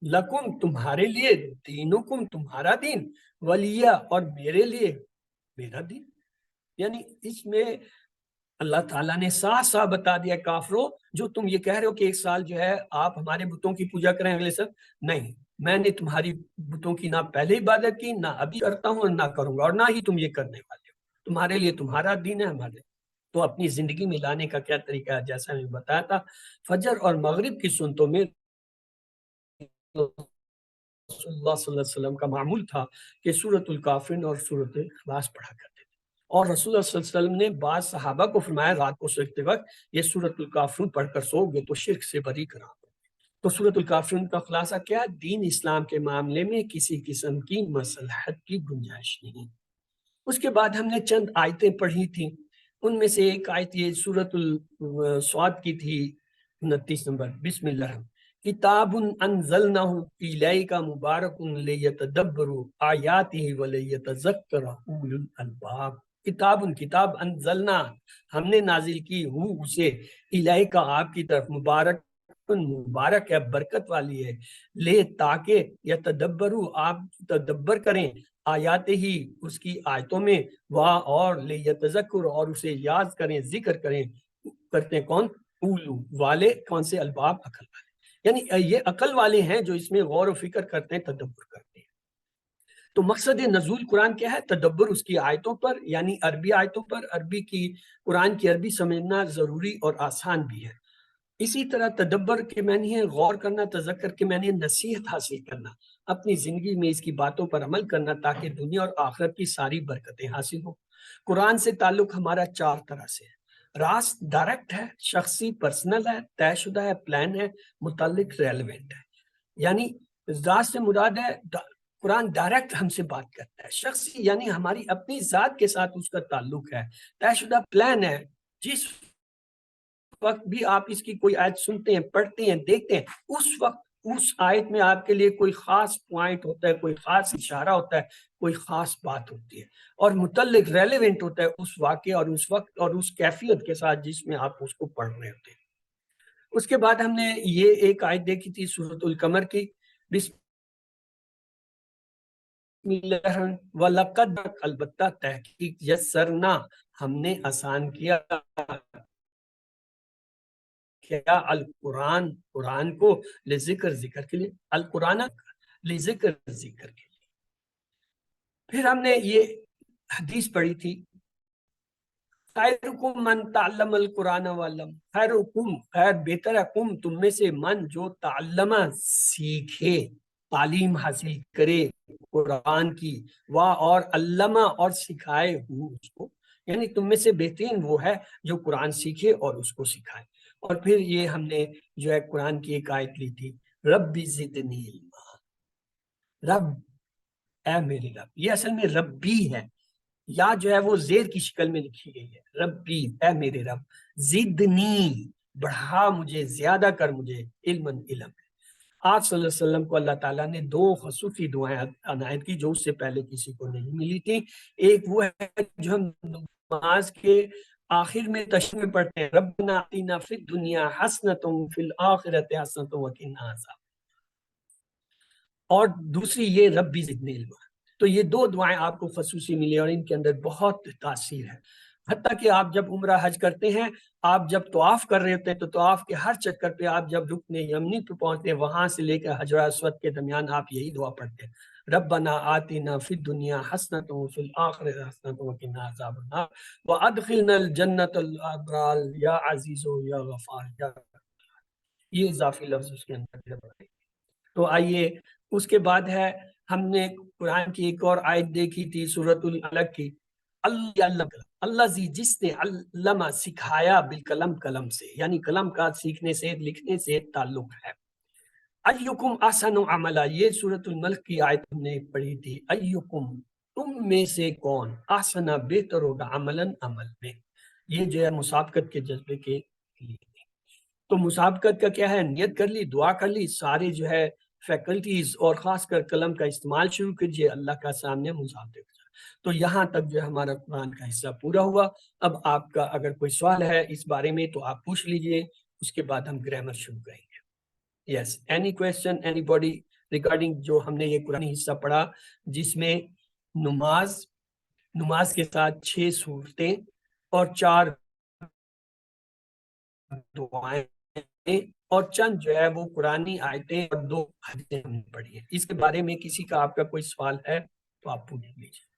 لکم، تمہارے لیے، دینکم، تمہارا دین، ولیہ، اور میرے لیے میرا دین۔ یعنی اس میں اللہ تعالیٰ نے صاف صاف بتا دیا کافروں، جو تم یہ کہہ رہے ہو کہ ایک سال جو ہے آپ ہمارے بتوں کی پوجا کریں اگلے سال، نہیں، میں نے تمہاری بتوں کی نہ پہلے عبادت کی، نہ ابھی کرتا ہوں اور نہ کروں گا، اور نہ ہی تم یہ کرنے والے ہو، تمہارے لیے تمہارا دین ہے، ہمارے تو اپنی زندگی میں لانے کا کیا طریقہ ہے، جیسا میں بتایا تھا، فجر اور مغرب کی سنتوں میں رسول اللہ صلی اللہ علیہ وسلم کا معمول تھا کہ سورۃ الکافرون اور سورۃ الاخلاص پڑھا کرتے تھے، اور رسول اللہ صلی اللہ علیہ وسلم نے بعض صحابہ کو فرمایا رات کو سوتے وقت یہ سورۃ الکافرون پڑھ کر سو گے تو شرک سے بری کرا۔ تو سورۃ الکافرون کا خلاصہ کیا؟ دین اسلام کے معاملے میں کسی قسم کی مصلحت کی گنجائش نہیں۔ اس کے بعد ہم نے چند آیتیں پڑھی تھیں، ان میں سے ایک آیت یہ سورۃ الصاد کی تھی 29 نمبر، بسم اللہ الرحمن، کتاب انزلنہ الیک مبارک لیتدبروا آیاتہ ولیتذکر اولو الالباب۔ کتاب انزلنا، ہم نے نازل کی، اسے الیک، آپ کی طرف، مبارک ہے، برکت والی ہے، لے، تاکہ یتدبروا، آپ تدبر کریں، آیات ہی، اس کی آیتوں میں، اور لیتذکر، اور اسے یاد کریں، ذکر کرتے ہیں کون؟ اولو، والے، کون سے؟ الباب، عقل والے، یعنی یہ عقل والے ہیں جو اس میں غور و فکر کرتے ہیں، تدبر کرتے ہیں۔ تو مقصد نزول قرآن کیا ہے؟ تدبر اس کی آیتوں پر، یعنی عربی آیتوں پر، عربی کی، قرآن کی عربی سمجھنا ضروری اور آسان بھی ہے۔ اسی طرح تدبر کے معنی ہے غور کرنا، تذکر کے معنی ہے نصیحت حاصل کرنا، اپنی زندگی میں اس کی باتوں پر عمل کرنا تاکہ دنیا اور آخرت کی ساری برکتیں حاصل ہوں۔ قرآن سے تعلق ہمارا 4 طرح سے ہے، راست ڈائریکٹ ہے، شخصی پرسنل ہے، طے شدہ ہے، پلان ہے، متعلق ریلیونٹ ہے۔ یعنی راست سے مراد ہے قرآن ڈائریکٹ ہم سے بات کرتا ہے، شخصی یعنی ہماری اپنی ذات کے ساتھ اس کا تعلق ہے، طے شدہ پلان ہے، جس وقت بھی آپ اس کی کوئی آیت سنتے ہیں، پڑھتے ہیں، دیکھتے ہیں، اس وقت اس آیت میں آپ کے لیے کوئی خاص پوائنٹ ہوتا ہے، کوئی خاص اشارہ ہوتا ہے، کوئی خاص بات ہوتی ہے، اور متعلق ریلیونٹ ہوتا ہے اس واقعے اور اس وقت اور اس کیفیت کے ساتھ جس میں آپ اس کو پڑھ رہے ہوتے ہیں۔ اس کے بعد ہم نے یہ ایک آیت دیکھی تھی سورۃ القمر کی، بسم اللہ، وَلَقَدْ، البتہ تحقیق، یسرنا، ہم نے آسان کیا، کیا؟ قرآن کو، ذکر کے لیے، القرآن ذکر کے لیے۔ پھر ہم نے یہ حدیث پڑھی تھی، خیرکم من تعلم القرآن وعلم، خیرکم، خیر بہتر ہے، کم، تم میں سے، من، جو تعلم، سیکھے، تعلیم حاصل کرے قرآن کی، اور علمہ، اور سکھائے اس کو، یعنی تم میں سے بہترین وہ ہے جو قرآن سیکھے اور اس کو سکھائے۔ اور پھر یہ ہم نے جو ہے قرآن کی ایک آیت لی تھی، رب زدنی علما، رب، اے میرے رب، یہ اصل میں ربی ہے، یا جو ہے وہ زیر کی شکل میں لکھی گئی ہے، ربی، اے میرے رب، زدنی، بڑھا مجھے، زیادہ کر مجھے، علم۔ آپ صلی اللہ علیہ وسلم کو اللہ تعالیٰ نے 2 خصوصی دعائیں عنایت کی جو اس سے پہلے کسی کو نہیں ملی تھی۔ ایک وہ ہے جو ہم نماز کے آخر میں تشہد میں پڑھتے ہیں، ربنا آتنا فی الدنیا حسنۃ فی الآخرۃ حسنۃ وقنا عذاب۔ اور دوسری یہ ربی زدنی علما۔ تو یہ دو دعائیں آپ کو خصوصی ملی اور ان کے اندر بہت تاثیر ہے۔ حتیٰ کہ آپ جب عمرہ حج کرتے ہیں، آپ جب طواف کر رہے ہوتے ہیں تو طواف کے ہر چکر پہ آپ جب رکن یمنی پہ پہنچتے ہیں، وہاں سے لے کر حجر اسود کے درمیان آپ یہی دعا پڑھتے ہیں، ربنا آتنا فی الدنیا حسنۃ وفی الآخرۃ حسنۃ وقنا عذاب النار وادخلنا الجنۃ الابرار یا عزیز یا غفار یا۔ یہ اضافی لفظ اس کے اندر ہے۔ تو آئیے اس کے بعد ہے، ہم نے قرآن کی ایک اور آیت دیکھی تھی سورۃ العلق کی، اللہ زی، جس نے علمہ سکھایا بالقلم، قلم سے، یعنی قلم کا سیکھنے سے لکھنے سے تعلق ہے۔ ایکم احسن عملا، یہ سورۃ الملک کی آیت ہم نے پڑھی تھی، ایکم، تم میں سے کون، احسن، بہتر ہوگا، عملاً، عمل میں۔ یہ جو ہے مسابقت کے جذبے کے لیے۔ تو مسابقت کا کیا ہے، نیت کر لی، دعا کر لی، سارے جو ہے فیکلٹیز اور خاص کر قلم کا استعمال شروع کیجئے، اللہ کا سامنے مسابقت۔ تو یہاں تک جو ہمارا قرآن کا حصہ پورا ہوا۔ اب آپ کا اگر کوئی سوال ہے اس بارے میں تو آپ پوچھ لیجئے، اس کے بعد ہم گرامر شروع کریں گے۔ Yes, any question, anybody regarding جو ہم نے یہ قرآنی حصہ پڑھا، جس میں نماز کے ساتھ 6 صورتیں اور 4 دعائیں اور چند جو ہے وہ قرآنی آیتیں اور 2 حدیثیں ہم نے پڑھی ہیں۔ اس کے بارے میں کسی کا آپ کا کوئی سوال ہے تو آپ پوچھ لیجیے۔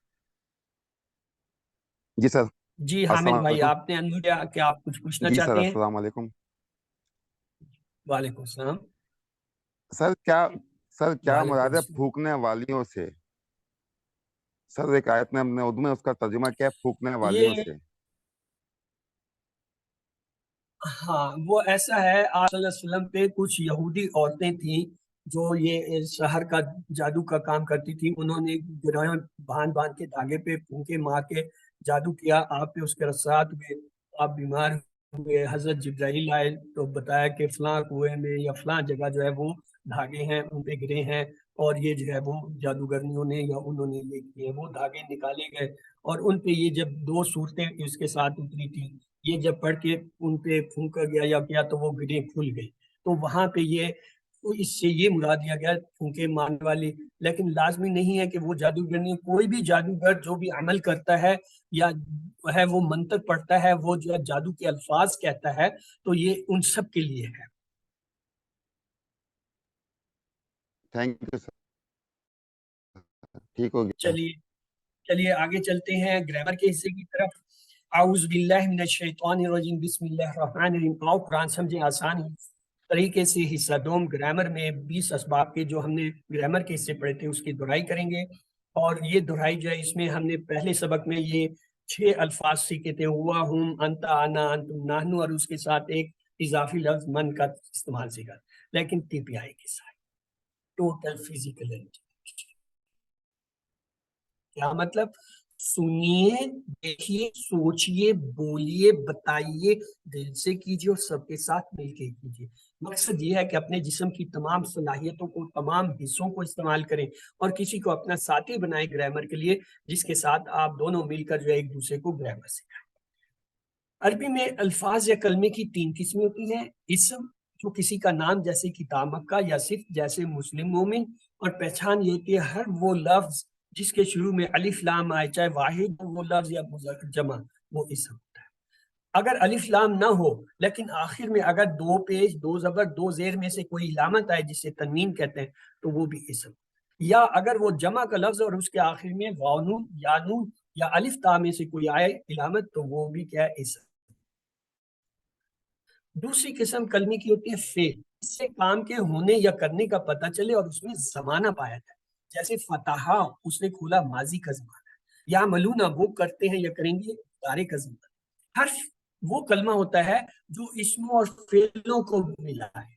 جی سر، جی السلام حامد بھائی، علیکم۔ آپ نے انموٹ کیا کہ آپ کچھ پوچھنا جی سر، چاہتے ہیں؟ السلام علیکم۔ وعلیکم السلام۔ سر کیا وعلیکم مراد ہے السلام۔ پھونکنے والیوں سے؟ سر ایک آیت میں ہم نے اردو میں اس کا ترجمہ کیا ہے، پھونکنے والیوں یہ سے۔ ہاں، وہ ایسا ہے، آپ صلی اللہ علیہ وسلم پہ کچھ یہودی عورتیں تھیں جو یہ سحر کا جادو کا کام کرتی تھی، انہوں نے گروہ باندھ کے دھاگے پہ پھونکے مار کے جادو کیا، آپ پہ اس کے اثرات ہوئے، آپ بیمار ہوئے، حضرت جبرائیل آئے تو بتایا کہ فلاں کنویں میں یا فلاں جگہ جو ہے وہ دھاگے ہیں، ان پہ گرے ہیں، اور یہ جو ہے وہ جادوگرنیوں نے یا انہوں نے یہ کیے، وہ دھاگے نکالے گئے، اور ان پہ یہ جب 2 صورتیں اس کے ساتھ اتری تھی، یہ جب پڑھ کے ان پہ پھونکا گیا یا کیا تو وہ گریں کھل گئی، تو وہاں پہ یہ اس سے یہ مراد دیا گیا پھونکے مارنے والی۔ لیکن لازمی نہیں ہے کہ وہ جادوگر نہیں، کوئی بھی جادوگر جو بھی عمل کرتا ہے یا ہے وہ منطق پڑھتا ہے، وہ جو ہے جادو کے الفاظ کہتا ہے، تو یہ ان سب کے لیے ہے۔ تھینک یو سر، ٹھیک ہو گیا۔ چلیے آگے چلتے ہیں گرامر کے حصے کی طرف۔ اعوذ باللہ من الشیطان الرجیم، بسم اللہ الرحمن الرحیم۔ آؤ قرآن سمجھیں آسان طریقے سے۔ حصہ دوم، گرامر میں 20 اسباب کے جو ہم نے گرامر کے حصے پڑھے تھے اس کی دہرائی کریں گے، اور یہ دہرائی جو ہے اس میں ہم نے پہلے سبق میں یہ 6 الفاظ سیکھے تھے، ہوا، ہم، انتا، انا، انتم، نحنو، اور اس کے ساتھ ایک اضافی لفظ من کا استعمال سیکھا، لیکن ٹی پی آئی کے ساتھ، ٹوٹل فزیکل انرجی۔ کیا مطلب؟ سنیے، دیکھیے، سوچئے، بولیے، بتائیے، دل سے کیجیے اور سب کے ساتھ مل کے کیجیے۔ مقصد یہ ہے کہ اپنے جسم کی تمام صلاحیتوں کو، تمام حصوں کو استعمال کریں اور کسی کو اپنا ساتھی بنائیں گرامر کے لیے، جس کے ساتھ آپ دونوں مل کر جو ہے ایک دوسرے کو گرامر سکھائیں۔ عربی میں الفاظ یا کلمے کی 3 قسمیں ہوتی ہیں، اسم جو کسی کا نام جیسے کتاب مکہ یا صرف جیسے مسلم مومن، اور پہچان یہ کہ ہر وہ لفظ جس کے شروع میں الف لام آئے، چاہے واحد وہ لفظ یا جمع، وہ اسم ہوتا ہے۔ اگر الف لام نہ ہو لیکن آخر میں اگر 2 پیش، 2 زبر، 2 زیر میں سے کوئی علامت آئے جسے تنوین کہتے ہیں تو وہ بھی اسم، یا اگر وہ جمع کا لفظ اور اس کے آخر میں واو نون یا نون یا الف تا میں سے کوئی آئے علامت تو وہ بھی کیا ہے، اسم۔ دوسری قسم کلمے کی ہوتی ہے فعل، اس سے کام کے ہونے یا کرنے کا پتہ چلے اور اس میں زمانہ پایا جائے، جیسے فتحہ، اس نے کھولا، ماضی کا زمانہ، یا ملونا، وہ کرتے ہیں یا کریں گے، مضارع کا زمانہ۔ حرف وہ کلمہ ہوتا ہے جو اسموں اور فعلوں کو ملا ہے،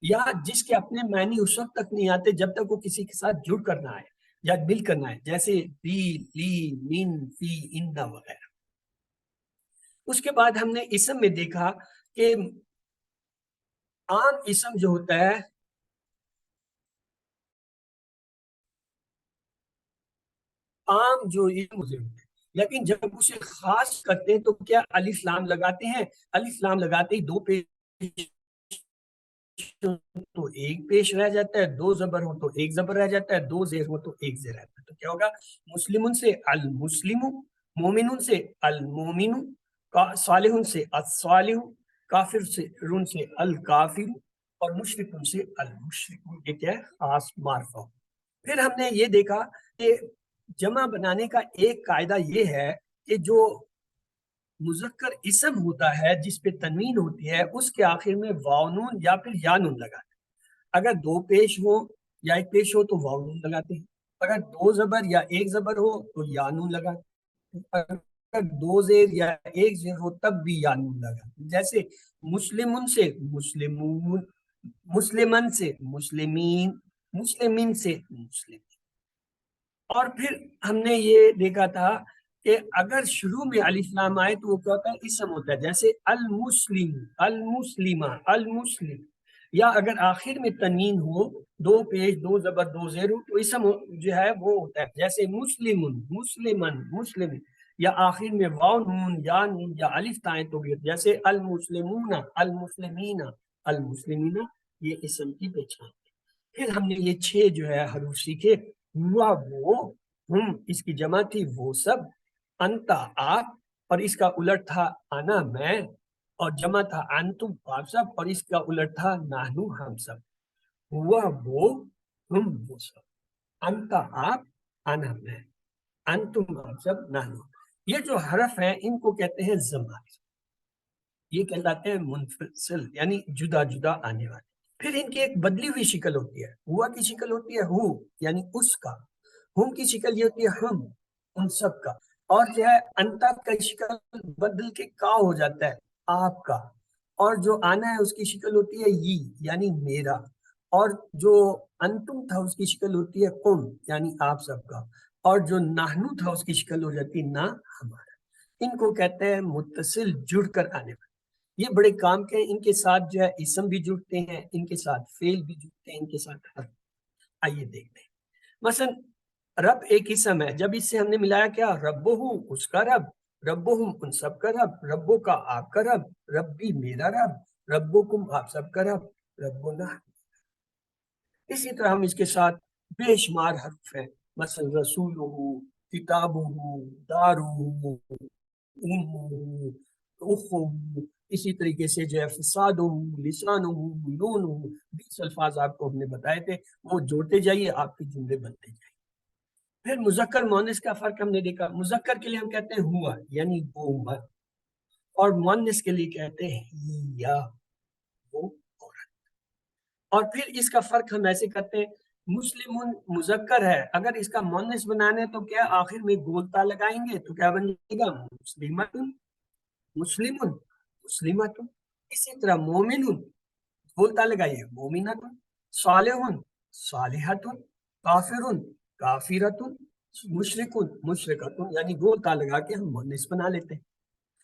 یا جس کے اپنے معنی اس وقت تک نہیں آتے جب تک وہ کسی کے ساتھ جڑ کرنا ہے یا مل کرنا ہے، جیسے بی، لی، من، فی، ان وغیرہ۔ اس کے بعد ہم نے اسم میں دیکھا کہ عام اسم جو ہوتا ہے، عام جو اسم ہوتے ہیں، لیکن جب اسے خاص کرتے ہیں تو کیا الف لام لگاتے ہیں، الف لام لگاتے ہی 2 پیش ہو تو ایک پیش رہ جاتا ہے، دو زبر ہو تو ایک زبر رہ جاتا ہے، دو زیر ہو تو ایک زیر رہتا ہے. تو کیا ہوگا؟ مسلمن سے المسلم، مومنون سے المومن، صالحون سے الصالح، کافر سے رون سے الکافر، اور مشرکون سے المشرکون. یہ کیا ہے؟ خاص معرفہ. پھر ہم نے یہ دیکھا کہ جمع بنانے کا ایک قاعدہ یہ ہے کہ جو مذکر اسم ہوتا ہے جس پہ تنوین ہوتی ہے اس کے آخر میں واو نون یا پھر یا نون لگاتے ہیں. اگر دو پیش ہو یا ایک پیش ہو تو واو نون لگاتے ہیں. اگر دو زبر یا ایک زبر ہو تو یا نون لگاتے ہیں. اگر دو زیر یا ایک زیر ہو تب بھی یا نون لگاتے ہیں. جیسے مسلمن سے مسلمون، مسلمن سے مسلمین، مسلمین سے مسلم. اور پھر ہم نے یہ دیکھا تھا کہ اگر شروع میں الف لام آئے تو وہ کیا ہوتا ہے؟ اسم ہوتا ہے. جیسے المسلم، المسلمہ، المسلم. یا اگر آخر میں تنوین ہو، دو پیش دو زبر دو زیر ہو تو اسم جو ہے وہ ہوتا ہے. جیسے مسلمن، مسلمن، مسلم. یا آخر میں واو نون یا نون یا الف تائیں تو بھی. جیسے المسلمون، المسلمین، المسلمین. یہ اسم کی پہچان. پھر ہم نے یہ 6 جو ہے حروف سیکھے. ہوا وہ، ہم اس کی جمع تھی وہ سب، انتا آپ، اور اس کا الٹ تھا انا میں، اور جمع تھا انتم آپ سب، اور اس کا الٹ تھا نحنو ہم سب. ہوا وہ، ہم وہ سب، انتا آپ، انا میں، انتم آپ سب، نحنو. یہ جو حرف ہیں ان کو کہتے ہیں ضمائر. یہ کہلاتے ہیں منفصل، یعنی جدا جدا آنے والے. پھر ان کی ایک بدلی ہوئی شکل ہوتی ہے. ہوا کی شکل ہوتی ہے ہو، یعنی اس کا. ہم کی شکل یہ ہوتی ہے ہم، ان سب کا. اور جو ہے انتا کا شکل بدل کے کا ہو جاتا ہے، آپ کا. اور جو آنا ہے اس کی شکل ہوتی ہے یہ، یعنی میرا. اور جو انتم تھا اس کی شکل ہوتی ہے کم، یعنی آپ سب کا. اور جو نحنو تھا اس کی شکل ہو جاتی ہے نہ ہمارا. ان کو کہتے ہیں متصل، جڑ کر آنے والے. یہ بڑے کام کے ہیں. ان کے ساتھ جو ہے اسم بھی جڑتے ہیں، ان کے ساتھ فعل بھی جڑتے ہیں، ان کے ساتھ حرف. آئیے دیکھتے ہیں. مثلا رب ایک اسم ہے. جب اس سے ہم نے ملایا کیا؟ ربہ اس کا رب، ربہم ان سب کا رب، ربو کا آپ کا رب، ربی میرا رب، ربکم آپ سب کا رب، ربنا. اسی طرح ہم اس کے ساتھ بے شمار حرف ہیں. مثلا رسولہ، کتابہ، دارہ، اخو. اسی طریقے سے جو ہے فساد، لسان، لون. 20 الفاظ آپ کو ہم نے بتائے تھے، وہ جوڑتے جائیے آپ کے جملے بنتے جائیں. پھر مذکر مؤنث کا فرق ہم نے دیکھا. مذکر کے لیے ہم کہتے ہیں ہوا، یعنی وہ مرد. اور مؤنث کے لیے کہتے ہیں یا، وہ عورت. اور پھر اس کا فرق ہم ایسے کرتے ہیں. مسلم مذکر ہے، اگر اس کا مؤنث بنانا ہے تو کیا آخر میں گولتا لگائیں گے تو کیا بن جائے گا؟ مسلمۃ، مسلم، مسلمۃ. اسی طرح مومن، گولتا لگائیے مومنۃ. صالح، صالحۃ. کافر، کافرۃ. مشرک، مشرکۃ. یعنی گولتا لگا کے ہم مؤنث بنا لیتے ہیں.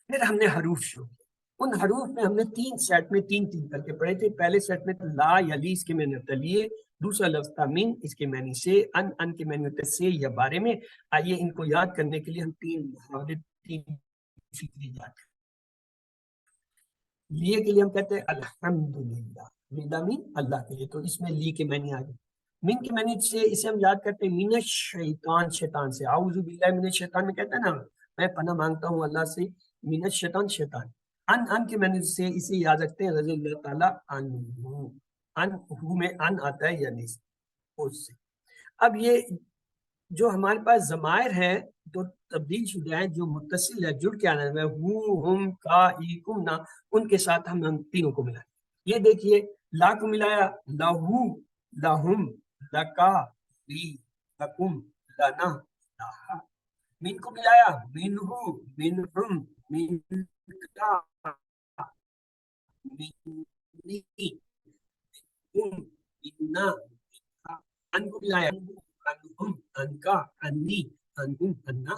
پھر ہم نے حروف شروع کیے. ان حروف میں ہم نے 3 سیٹ میں 3 کر کے پڑھے تھے. پہلے سیٹ میں لا یا لی، اس کے معنی ہوتا ہے لیے. دوسرا لفظ تھا من، اس کے معنی سے. ان کے معنی ہوتا ہے سے یا بارے میں. آئیے ان کو یاد کرنے کے لیے ہم 3 محاورے 3 فکری یاد کریں. لیے کے لیے ہم کہتے ہیں الحمدللہ. للہ مین اللہ کے لیے، تو اس میں لی کے معنی آ گئے. من کے معنی سے اسے ہم یاد کرتے ہیں من الشیطان، شیطان سے. اعوذ باللہ من الشیطان میں کہتے ہیں نا میں پناہ مانگتا ہوں اللہ سے. من الشیطان، شیطان. ان کے معنی سے اسے یاد رکھتے ہیں رضی اللہ تعالیٰ عنہ. ان ہو میں ان آتا ہے یعنی اس سے. اب یہ جو ہمارے پاس ضمائر ہیں تو تبدیل شدہ ہیں، جو متصل ہے جڑ کے آنا ہے ہو، ہم، کا، ای، کم، نا، ان کے ساتھ ہم تینوں کو ملائیں. یہ دیکھیے لا کو ملایا لہو، لہم، لکا، لی، لکم، لنا، لہا. من کو ملایا منہو، منہم، منکا، منی، منکم، منا. ان کو ملایا انہم، انکا، انی، انکم، انا.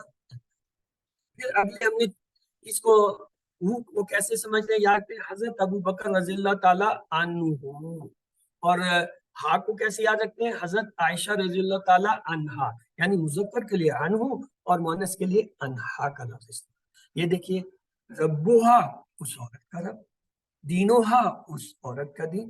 پھر ابھی ہم نے اس کو وہ کیسے سمجھتے ہیں یاد کرتے ہیں. حضرت ابو بکر رضی اللہ تعالیٰ عنہ. اور ہا کو کیسے یاد رکھتے ہیں؟ حضرت عائشہ رضی اللہ تعالیٰ عنہا. یعنی مذکر کے لیے عنہ اور مؤنث کے لیے انہا کا لفظ. یہ دیکھیے ربوہا اس عورت کا رب، دینوہا اس عورت کا دین،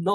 9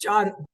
4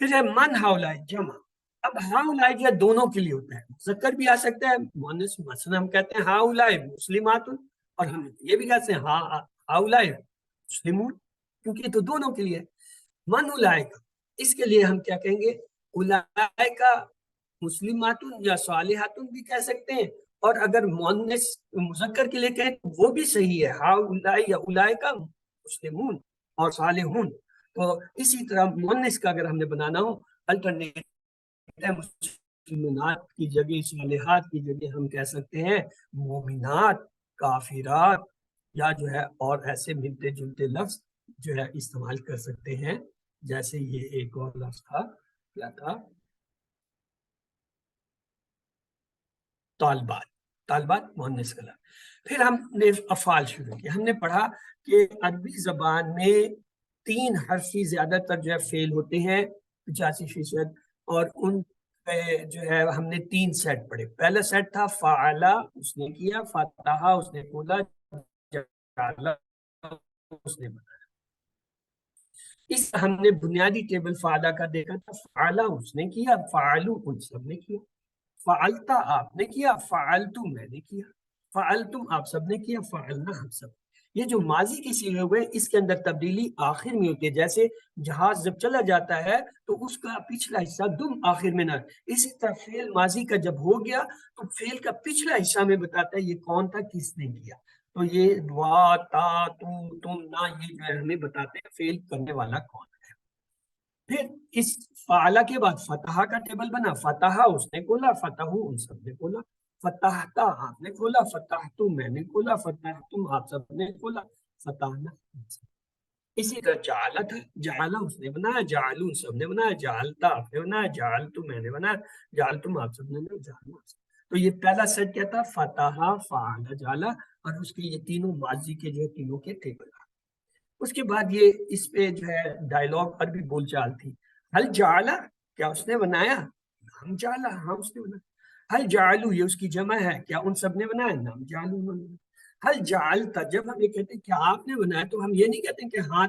پھر ہے من ہاؤلائے جمع. اب ہاؤلائے جو ہے دونوں کے لیے ہوتا ہے, مذکر بھی آ سکتا ہے مؤنث, مثلا ہم کہتے ہیں ہاؤلائے مسلمات, اور ہم یہ بھی کہتے ہیں ہاؤلائے مسلمون, کیونکہ یہ تو دونوں کے لیے. من اولائکا, اس کے لیے ہم کیا کہیں گے, اولائکا مسلمات یا صالحات بھی کہہ سکتے ہیں, اور اگر مؤنث مذکر کے لیے کہیں تو وہ بھی صحیح ہے, ہاؤلائے یا اولائکا مسلمون اور صالحون. تو اسی طرح مؤنث کا اگر ہم نے بنانا ہو, الٹرنیٹ مسلمات کی جگہ صالحات کی جگہ ہم کہہ سکتے ہیں مومنات, کافرات, یا جو ہے اور ایسے ملتے جلتے لفظ جو ہے استعمال کر سکتے ہیں. جیسے یہ ایک اور لفظ تھا, کیا تھا, طالبات. طالبات مؤنث کا لفظ. پھر ہم نے افعال شروع کیا. ہم نے پڑھا کہ عربی زبان میں 3 حرفی زیادہ تر جو ہے فعل ہوتے ہیں 85%, اور ان پہ جو ہے ہم نے 3 سیٹ پڑھے. پہلا سیٹ تھا فعلا, اس نے کیا, فتحا اس نے کھولا, جعلا اس نے بنایا. اس ہم نے بنیادی ٹیبل فعلا کا دیکھا تھا, فعلا اس نے کیا, فعلو ان سب نے کیا, فعلتا آپ نے کیا, فعلتم میں نے کیا, فعلتم آپ سب نے کیا, فعلنا ہم سب. یہ جو ماضی کے صیغے ہوئے اس کے اندر تبدیلی آخر میں ہوتی ہے. جیسے جہاز جب چلا جاتا ہے تو اس کا پچھلا حصہ دم آخر میں نہ, اسی طرح فعل ماضی کا جب ہو گیا تو فعل کا پچھلا حصہ میں بتاتا ہے یہ کون تھا, کس نے کیا. تو یہ وا, تا, تو, تم, نہ, یہ جو ہے ہمیں بتاتے ہیں فعل کرنے والا کون ہے. پھر اس فعلا کے بعد فتح کا ٹیبل بنا, فتح اس نے کھولا, فتح ان سب نے کھولا, فتحتا آپ نے کھولا, فتحتم میں نے کھولا, فتحتم آپ سب نے کھولا, فتحنا. اسی طرح جعلا تھا, جعلا اس نے بنایا, جعلو سب نے بنایا, جعلتا آپ نے بنایا, جعلتو میں نے بنایا, جعلتم آپ سب نے بنایا, جعلنا. تو یہ پہلا سیٹ کیا تھا, فتح, فعل, جعلا, اور اس کے یہ تینوں ماضی کے جو ہے تینوں کے ٹیبل. اس کے بعد یہ اس پہ جو ہے ڈائلوگ پر بھی بول چال تھی. حل جعلا, کیا اس نے بنایا, نام جعلا, ہاں اس نے بنایا. حل جعلو, یہ اس کی جمع ہے, کیا ان سب نے بنایا, نام جعلو انہوں نے. حل جعلتا, جب ہم یہ کہتے ہیں کیا آپ نے بنایا تو ہم یہ نہیں کہتے کہ ہاں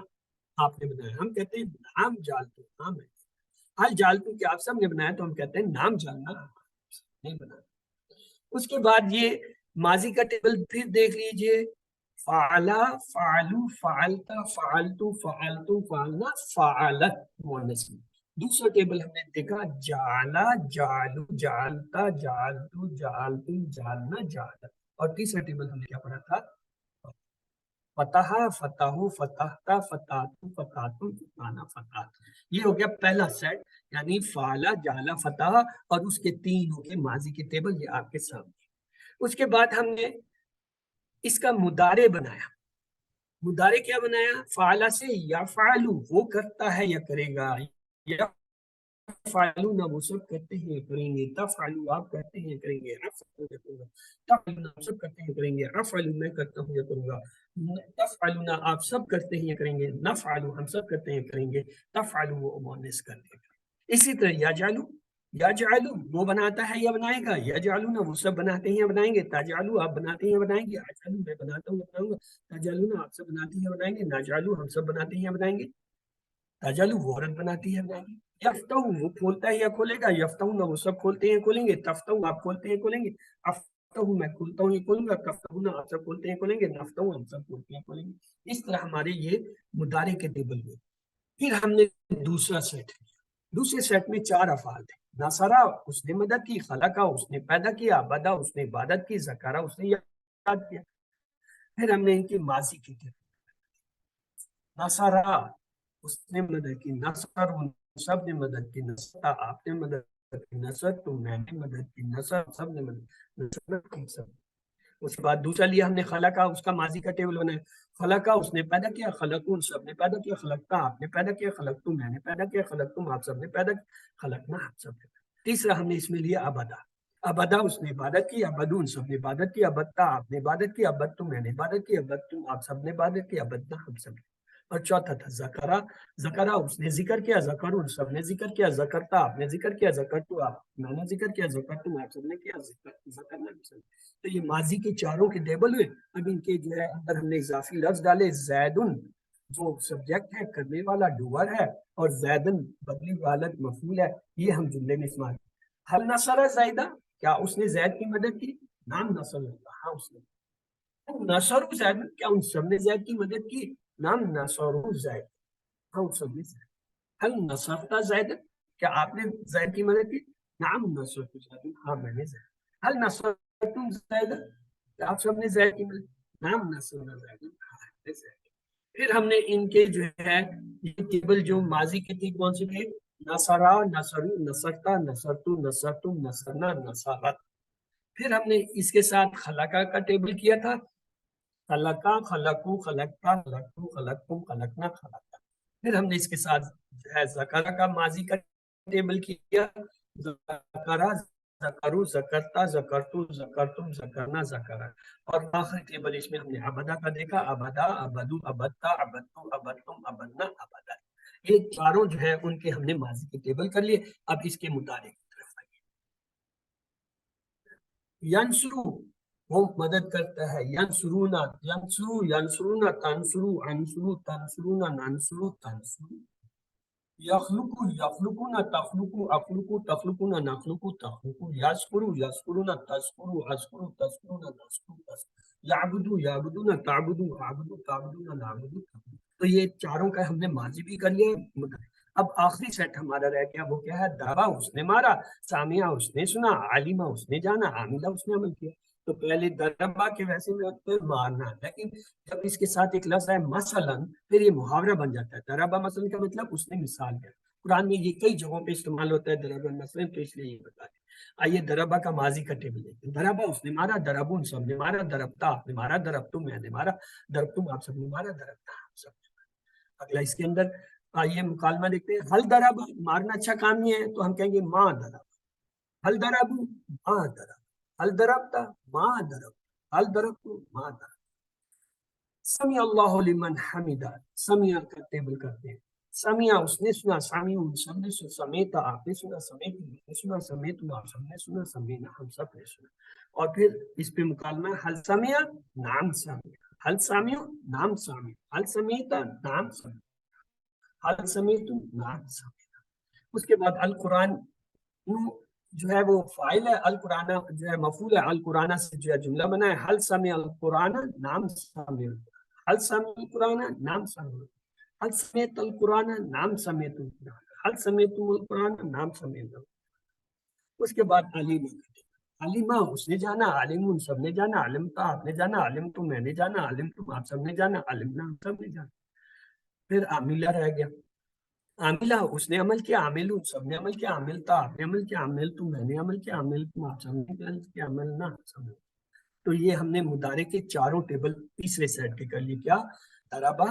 آپ نے بنایا, ہم کہتے ہیں نام جعلتو, ہاں میں. حل جعلتو, کیا آپ سب نے بنایا تو ہم کہتے ہیں نام جعلنا, نہیں بنایا. اس کے بعد یہ ماضی کا ٹیبل پھر دیکھ لیجئے, فعلا, فعلو, فعلتا, فعلتو, فعلتو, فعلنا, فعلت مؤنث. دوسرا ٹیبل ہم نے دیکھا جعلا, جعلو, جعلتا, جعلتو, جعلتم, جعلنا, جعلت. اور تیسرا ٹیبل ہم نے کیا پڑھا تھا, فتح, فتحو, فتحتا, فتحتو, فتحتم, فتحنا, فتحت. یہ ہو گیا پہلا سیٹ, یعنی فعلا, جعلا, فتح, اور اس کے تینوں کے ماضی کے ٹیبل یہ آپ کے سامنے. اس کے بعد ہم نے اس کا مضارع بنایا. مضارع کیا بنایا, فعلا سے یفعلو, وہ کرتا ہے یا کرے گا, یفعلون وہ سب کرتے ہیں کریں گے, تفعلو آپ کرتے ہیں کریں گے, افعلو یا کروں گا, تفعلون آپ سب کرتے ہیں کریں گے, افعلو میں کرتا ہوں یا کروں گا, تفعلون آپ سب کرتے ہیں یا کریں گے, نفعلو ہم سب کرتے ہیں کریں گے, تفعلو وہ مؤنث کر دے گا. اسی طرح یجعلو, یجعلو وہ بناتا ہے یا بنائے گا, یجعلون وہ سب بناتے ہیں یا بنائیں گے, تجعلو آپ بناتے ہیں یا بنائیں گے, اجعلو میں بناتا ہوں یا بناؤں گا, تجعلون آپ سب بناتے ہیں یا بنائیں گے, نجعلو ہم سب بناتے ہیں یا بنائیں گے, تجعلو وہ عورت بناتی ہے بنائیں گے, یفتح وہ کھولتا ہے یا کھولے گا, یفتحون وہ سب کھولتے ہیں کھولیں گے, تفتح آپ کھولتے ہیں کھولیں گے, افتح میں کھولتا ہوں یہ کھولوں گا, تفتحون آپ سب کھولتے ہیں کھولیں گے, نفتح ہم سب کھولتے ہیں کھولیں گے. اس طرح ہمارے یہ مضارع کے ٹیبل ہوئے. پھر ہم نے دوسرا سیٹ, دوسرے سیٹ میں 4 افعال تھے. نصرا اس نے مدد کی, خلقا اس نے پیدا کیا, بدا اس نے عبادت کی, ذکرا اس نے یاد کیا. پھر ہم نے ان کی ماضی کی ٹیبل, نصرا اس نے مدد کی, نصر سب نے مدد کی, نصرا آپ نے مدد کی, نصر تو میں نے مدد کی, نصر سب نے مدد کی سب. اس کے بعد دوسرا لیا ہم نے خلقا, اس کا ماضی کا ٹیبل بنایا, خلقا اس نے پیدا کیا, خلقون سب نے پیدا کیا, خلقتا آپ نے پیدا کیا, خلقتم میں نے پیدا کیا, خلقتم آپ سب نے پیدا کیا, خلقنا آپ سب نے. تیسرا ہم نے اس میں لیا ابدا, ابدا اس نے عبادت کی, ابدون سب نے عبادت کی, ابدتا آپ نے عبادت کی, ابدتم میں نے عبادت کی, ابدتم آپ سب نے عبادت کی, ابدنا ہم سب نے. اور چوتھا تھا ذکرا, ذکرا اس نے ذکر کیا, ذکرون سب نے ذکر کیا, ذکرتا آپ نے ذکر کیا, ذکرتو آپ میں نے ذکر کیا, ذکرتم آپ سب نے کیا, ذکرنا ہم سب. تو یہ ماضی کے چاروں کے ٹیبل ہوئے. اب ان کے جو ہے اندر ہم نے اضافی لفظ ڈالے, زیدن جو سبجیکٹ ہے کرنے والا ڈوور ہے اور زیدن بدلی حالت مفعول ہے، یہ ہم جملے میں استعمال کریں۔ حل نصر زیدہ، کیا اس نے زید کی مدد کی؟ نام نصر اللہ، ہاں اس نے۔ نصر زید، کیا ان سب نے زید کی مدد کی؟ نام نصر زید، ہاں ان سب نے زید۔ حل نصرت زید، کیا آپ نے زید کی مدد کی؟ نام نصرت زید، ہاں میں نے زید۔ حل نصرتم زید، کیا آپ سب نے زید کی مدد؟ نام نصرنا زید، ہاں ہم نے زید۔ پھر ہم نے ان کے جو ہے یہ ٹیبل جو ماضی کے تھے کون سے تھے؟ نصرا، نصرو، نصرتا، نصرتو، نصرتم، نصرنا، نصرت۔ پھر ہم نے اس کے ساتھ خلقہ کا ٹیبل کیا تھا، خلقہ، خلقو، خلقتا، خلقتو، خلقتم، خلقنا، خلقتا۔ پھر ہم نے اس کے ساتھ جو ہے ذکر کا ماضی کا ٹیبل کیا، ذکرا، ذکرو، ذکرتا، ذکرتو، ذکرتم، ذکرنا، ذکرا۔ اور آخری ٹیبل اس میں ہم نے ابدا کا دیکھا، ابدا، ابدو، ابدتا، ابدتو، ابدتم، ابدنا، ابدا۔ یہ چاروں جو ہے ان کے ہم نے ماضی کے ٹیبل کر لیے۔ اب اس کے متعلق ینصرو، وہ مدد کرتا ہے، ینصرونا، ینصرو، ینصرونا، تنصرو، انصرو، تنصرونا، ننصرو، تنصرو۔ یخلقو، یخلقونا، تخلقو، اخلقو، تخلقونا، نخلقو، تخلقو۔ یذکرو، یذکرونا، تذکرو، اذکرو، تذکرونا، نذکرو، تذکرو۔ یعبدو، یعبدونا، تعبدو، اعبدو، تعبدونا، نعبدو۔ تو یہ چاروں کا ہم نے ماضی بھی کر لیا۔ اب آخری سیٹ ہمارا رہ گیا، وہ کیا ہے؟ ضربا، اس نے مارا، سامعہ اس نے سنا، عالمہ اس نے جانا، عاملہ اس نے عمل کیا۔ تو پہلے ضربا کے ویسے میں ہوتے ہیں مارنا، لیکن جب اس کے ساتھ ایک لفظ ہے مثلاً، پھر یہ محاورہ بن جاتا ہے۔ ضربا مثلاً کا مطلب اس نے مثال دیا۔ قرآن میں یہ کئی جگہوں پہ استعمال ہوتا ہے ضربا مثلاً، تو اس لیے یہ بتا دیں۔ آئیے ضربا کا ماضی کا ٹیبل دیکھتے ہیں۔ ضربا اس نے مارا، ضربون سب نے مارا، ضربتا آپ نے مارا، ضربتم میں نے مارا، ضربتم آپ سب نے مارا، ضربتا آپ سب نے مارا۔ اگلا اس کے اندر آئیے مکالمہ دیکھتے ہیں۔ حل ضرب، مارنا اچھا کام نہیں ہے تو ہم کہیں گے ماں ضرب۔ حل ضرب، ماں ضرب۔ حل ضربتا، ماں ضرب۔ حل ضربتو، ماں ضرب۔ سمع اللہ لمن حمدہ، سمع کا ٹیبل کرتے ہیں۔ سمع اس نے سنا، سامعون سب نے سنا، سمیتا آپ نے سنا، سمیتی میں نے سنا، سمیتو آپ سب نے سنا، سمینا ہم سب نے سنا۔ اور پھر اس پہ مکالمہ، حل سمع، نام سمع، حل سامع، نام سامع، حل سمیتا، نام سمع، حل سمیتو، نام سمینا۔ اس کے بعد القرآن جو ہے وہ فاعل ہے، القرآن جو ہے مفعول ہے، القرآن سے جو ہے جملہ بنا ہے، حل سمع القرآن، نام سمع، حل سمع القرآن، نام سمع، حل سمعت القرآن، نام سمعت القرآن، حل سمعتم القرآن، نام سمعنا۔ اس کے بعد علیمہ، علیمہ اس نے جانا، عالمون سب نے جانا، علمتا آپ نے جانا، علمتم میں نے جانا، علمتم آپ سب نے جانا، علمنا ہم سب نے جانا۔ پھر عاملہ رہ گیا، عاملہ اس نے عمل کیا، عاملون سب نے عمل کیا، عاملتا آپ نے عمل کیا، عاملتم میں نے عمل کیا، عاملتم آپ سب نے عمل کیا، عملنا ہم سب نے۔ تو یہ ہم نے مضارع کے چاروں ٹیبل تیسرے سیٹ کے کر لیے۔ کیا؟ ضربا،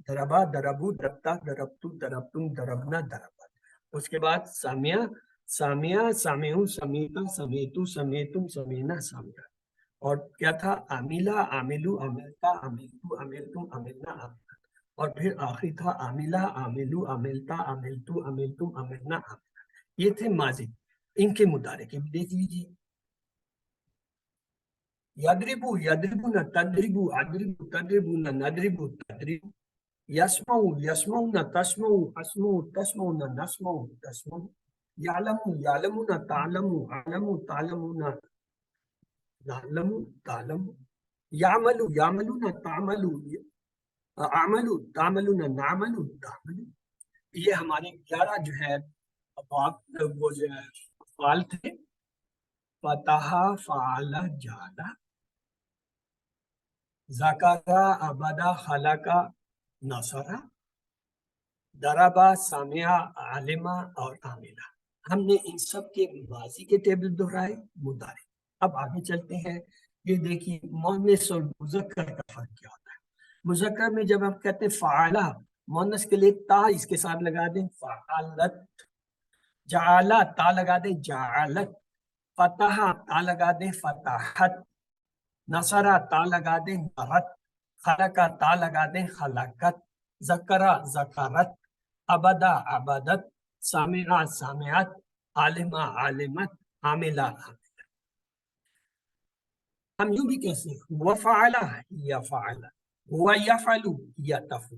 ضربا، ضربو، ضربتا، ضربتو، ضربتم، ضربنا، ضربت۔ اس کے بعد سامعہ، سامعہ، سامعو، سمیتا، سمیتو، سمیتم، سمینا، سامعہ۔ اور کیا تھا؟ عاملہ، عاملو، عاملتا، عاملتو، عاملتم، عاملنا، عاملہ۔ اور پھر آخری تھا عاملہ، عاملو، عاملتا، عاملتو، عاملتم، عاملنا، عاملہ۔ یہ تھے ماضی۔ ان کے مضارع کے بھی دیکھ لیجیے۔ یضربو، یضربون، تضربو، اضربو، تضربون، نضربو، تضربو۔ یسمعو، یسمعون، تسمعو، اسمعو، تسمعون، نسمعو، تسمعو۔ یعلمو، یعلمون، تعلمو، اعلمو، تعلمون، نعلمو، تعلمو۔ یعملو، یعملون، تعملو، اعملو، تعملون، نعملو، تعملو۔ یہ ہمارے 11 جو ہے وہ جو ہے افعال تھے۔ فتح، فعل، جعل، ذکر، ابدا، خلق، نصر، ضربا، سمع، علمہ اور عاملہ۔ ہم نے ان سب کے ماضی کے ٹیبل دہرائے، مضارع۔ اب آگے چلتے ہیں۔ یہ دیکھیے مؤنث اور مذکر کا فرق کیا ہوتا ہے۔ مذکر میں جب ہم کہتے ہیں فعلہ، مؤنث کے لیے تا اس کے ساتھ لگا دیں، فعلت۔ جعلا، تا لگا دیں، جعلت۔ فتح، تا لگا دیں، فتحت۔ نصرہ، تا لگا دیں، نصرت۔ خلقہ، تا لگا دیں، خلقت۔ ذکرہ، ذکرت۔ ابدا، عبدت۔ سامعہ، سامعت۔ عالمہ، عالمت۔ عاملہ، عاملہ۔ ہم یوں بھی کہتے ہیں وہ فعلہ یا فعلہ، وہ یفعل یا تفعل۔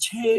6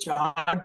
4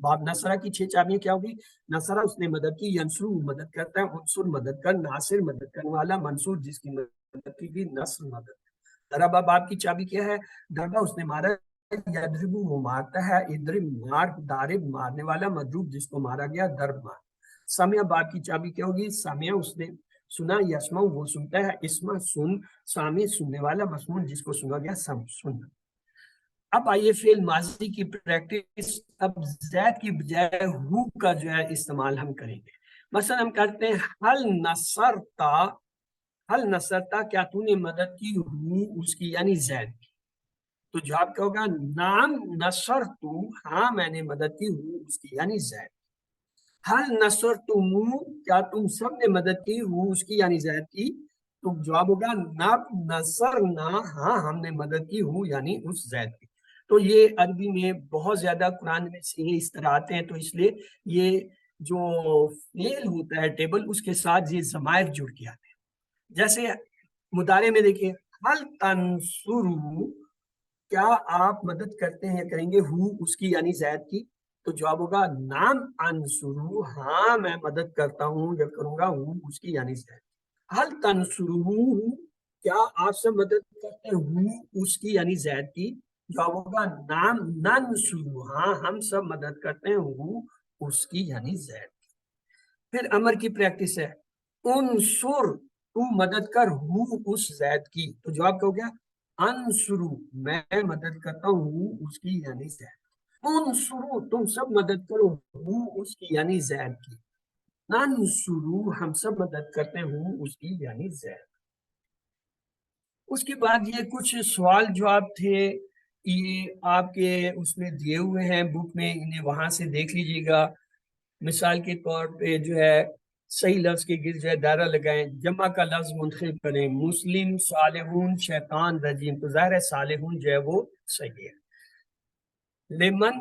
باب نصرہ کی 6 چابیاں کیا ہوگی؟ نصرہ اس نے مدد کی، ینصر مدد کرتا ہے، عنصر مدد کر، ناصر مدد کرنے والا، منصور جس کی مدد کی گئی، نصر مدد۔ ضربہ باب کی چابی کیا ہے؟ ضربہ اس نے مارا، یضرب وہ مارتا ہے، اضرب مار، ضارب مارنے والا، مضروب جس کو مارا گیا، ضرب مار۔ سمع باب کی چابی کیا ہوگی؟ سمع اس نے سنا، یسمع وہ سنتا ہے، اسمع سن، سامع سننے والا، مسموع جس کو سنا گیا، سن۔ اب آئیے فعل ماضی کی پریکٹس، اب زید کی بجائے ہو کا جو ہے استعمال ہم کریں گے۔ مثلا ہم کرتے ہیں حل نصرتا کیا تو نے مدد کی، ہو اس کی یعنی زید کی، تو جواب کیا ہوگا؟ نعم نصرتو، ہاں میں نے مدد کی، ہو اس کی یعنی زید۔ حل نصرتمو کیا تم سب نے مدد کی، ہو اس کی یعنی زید کی، تو جواب ہوگا نب نصرنا، ہاں ہم نے مدد کی، ہو یعنی اس زید کی۔ تو یہ عربی میں بہت زیادہ قرآن میں سے اس طرح آتے ہیں، تو اس لیے یہ جو فعل ہوتا ہے ٹیبل، اس کے ساتھ یہ ضمائر جڑ کے آتے ہیں۔ جیسے مضارع میں دیکھیں، حل تنصرو کیا آپ مدد کرتے ہیں، کریں گے، ہو اس کی یعنی زید کی، تو جواب ہوگا نعم انصرو، ہاں میں مدد کرتا ہوں یا کروں گا، ہو اس کی یعنی زید۔ حل تنصرو کیا آپ سے مدد کرتے ہیں، ہو اس کی یعنی زید کی، جواب ہوگا نعم ننصرو، ہاں ہم سب مدد کرتے ہیں، ہو اس کی یعنی زید۔ پھر امر کی پریکٹس ہے، انصر تو مدد کر، ہو اس زید کی، تو جواب کیا ہو گیا؟ انصرو میں مدد کرتا ہوں، ہو اس کی یعنی زید۔ انصرو تم سب مدد کرو، ہو اس کی یعنی زید کی۔ ننصرو ہم سب مدد کرتے ہیں، ہو اس کی یعنی زید۔ اس کے بعد یہ کچھ سوال جواب تھے، یہ آپ کے اس میں دیے ہوئے ہیں بک میں، انہیں وہاں سے دیکھ لیجیے گا۔ مثال کے طور پہ جو ہے صحیح لفظ کے گرد جو ہے دائرہ لگائیں، جمع کا لفظ منتخب کریں، مسلم، صالحون، شیطان، رجیم، تو ظاہر ہے صالحون جو ہے وہ صحیح ہے۔ لمن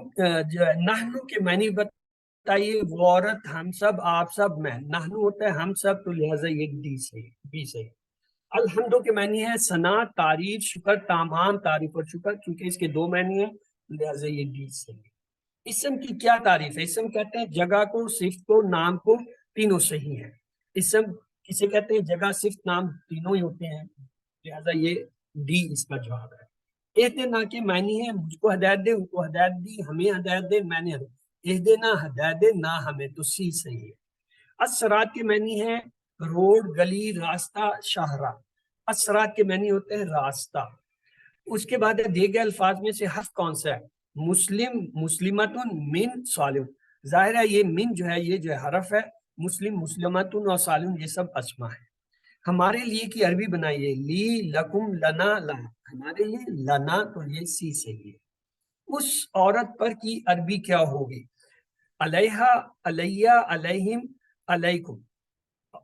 جو ہے نحنو کے معنی بتائیے، وہ عورت، ہم سب، آپ سب، میں، نحنو ہوتا ہے ہم سب، تو لہٰذا یہ ڈی صحیح، بی صحیح۔ الحمدو کے معنی ہے ثنا، تعریف، شکر، تمام تعریف اور شکر، کیونکہ اس کے 2 معنی ہیں، لہٰذا یہ ڈی صحیح۔ اسم کی کیا تعریف ہے؟ اسم کہتے ہیں جگہ کو، صفت کو، نام کو، تینوں صحیح ہیں۔ اسم کسے کہتے ہیں؟ جگہ، صفت، نام تینوں ہی ہوتے ہیں، لہذا یہ ڈی اس کا جواب ہے۔ اہدنا کے معنی ہے مجھ کو ہدایت دے، ان کو ہدایت دی، ہمیں ہدایت دے، میں نے اہدنا ہدایت دے، نہ ہمیں، تو سی صحیح ہے۔ الصراط کے معنی ہے روڈ، گلی، راستہ، شاہراہ۔ الصراط کے معنی ہوتے ہیں راستہ۔ اس کے بعد دیے گئے الفاظ میں سے حرف کون سا ہے؟ مسلم، مسلمتن، من، صالح۔ ظاہر ہے یہ من جو ہے یہ جو ہے حرف ہے، مسلم، مسلمتن اور صالح یہ سب اسما ہے۔ ہمارے لیے کی عربی بنائیے، لی، لکم، لنا، لہا، ہمارے لیے، لنا، تو یہ سی صحیح ہے۔ اس عورت پر کی عربی کیا ہوگی؟ علیہا، علیہ، علیہم، علیکم۔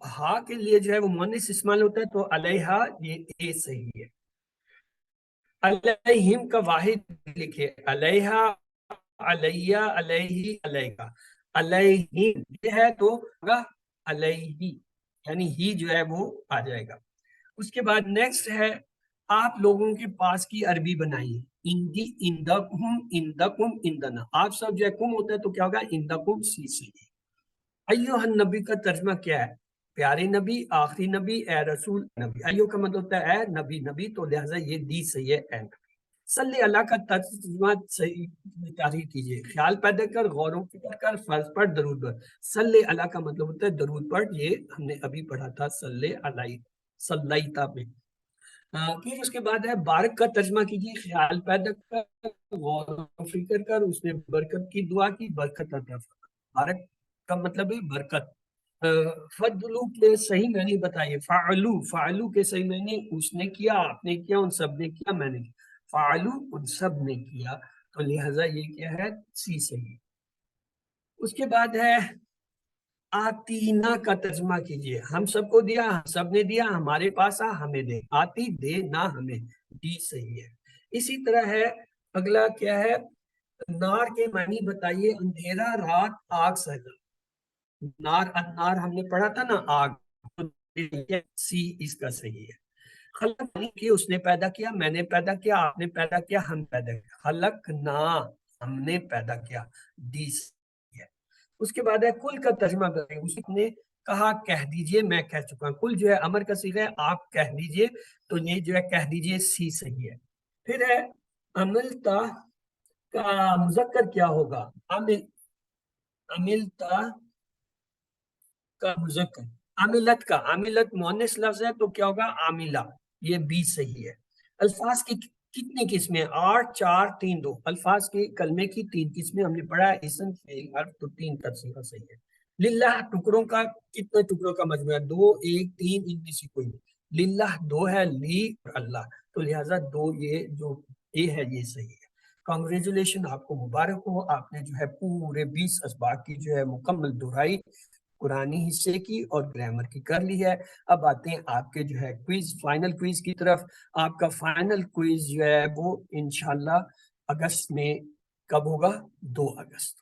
ہا کے لیے جو ہے وہ مؤنث استعمال ہوتا ہے، تو علیہا یہ اے صحیح ہے۔ علیہم کا واحد لکھے، علیہا، علیہ، علیہ، علیہ، علیہم یہ ہے تو علیہ یعنی ہی جو ہے وہ آ جائے گا۔ اس کے بعد نیکسٹ ہے، آپ لوگوں کے پاس کی عربی بنائیے، اندی، اندکم، اندکم، اندنا۔ آپ سب جو ہے کم ہوتا ہے تو کیا ہوگا؟ اندکم، سی صحیح۔ ایوہ النبی کا ترجمہ کیا ہے؟ پیارے نبی، آخری نبی، اے رسول نبی۔ ایو کا مطلب ہوتا ہے اے نبی، نبی، تو لہٰذا یہ دی صحیح ہے، اے نبی۔ صلی اللہ کا ترجمہ صحیح تحریر کیجئے، خیال پیدا کر، غور و فکر کر، فرض پڑھ، درود پڑھ۔ صلی اللہ کا مطلب ہوتا ہے درود پڑھ، یہ ہم نے ابھی پڑھا تھا صلی علیہ، صلیتا میں۔ پھر اس کے بعد ہے بارک کا ترجمہ کیجئے، خیال پیدا کر، غور و فکر کر، اس نے برکت کی دعا کی، برکت عطا فرما۔ بارک کا مطلب ہے برکت۔ فضلو کے صحیح معنی بتائیے، فعلو، فعلو کے صحیح معنی اس نے کیا، آپ نے کیا، ان سب نے کیا، میں نے کیا، فعلو ان سب نے کیا، تو لہٰذا یہ کیا ہے؟ سی صحیح۔ اس کے بعد ہے آتینا کا ترجمہ کیجئے، ہم سب کو دیا، ہم سب نے دیا، ہمارے پاس آ، ہمیں دے، آتی، دے، نہ، ہمیں، ڈی صحیح ہے۔ اسی طرح ہے اگلا کیا ہے؟ نار کے معنی بتائیے، اندھیرا، رات، آگ سہنا۔ نار، انار ہم نے پڑھا تھا نا، آگ، سی اس کا صحیح ہے۔ خلق کی اس نے پیدا کیا، میں نے پیدا کیا، آپ نے پیدا کیا، ہم پیدا کیا، خلق نا ہم نے پیدا کیا، ڈی اس کے بعد ہے کل کا ترجمہ کریں، اس نے کہا کہہ دیجئے، میں کہہ چکا ہوں، کل جو ہے امر کا صیغہ ہے، آپ کہہ دیجئے، تو یہ جو ہے کہہ دیجئے سی صحیح ہے۔ پھر ہے عملتا کا مذکر کیا ہوگا، عملتا کا مذکر، عاملت مؤنث لفظ ہے تو کیا ہوگا عاملہ، یہ بھی صحیح ہے۔ الفاظ کی کتنی قسمیں، 8 4 3 2، الفاظ کے کلمے کی 3 قسمیں ہم نے پڑھا ہے، اسم فعل حرف، تو 3 تفسیریں صحیح ہے۔ للہ ٹکڑوں کا کتنے ٹکڑوں کا مجموعہ، 2 1 3، ان میں سے کوئی نہیں۔ للہ 2 ہے، لی اور اللہ، تو لہٰذا 2 یہ جو اے ہے یہ صحیح ہے۔ کانگریچولیشن، آپ کو مبارک ہو، آپ نے جو ہے پورے 20 اسباق کی جو ہے مکمل دہرائی قرآنی حصے کی اور گرامر کی کر لی ہے۔ اب آتے ہیں آپ کے جو ہے کوئز، فائنل کوئز کی طرف۔ آپ کا فائنل کوئز جو ہے وہ انشاءاللہ اگست میں کب ہوگا، 2 اگست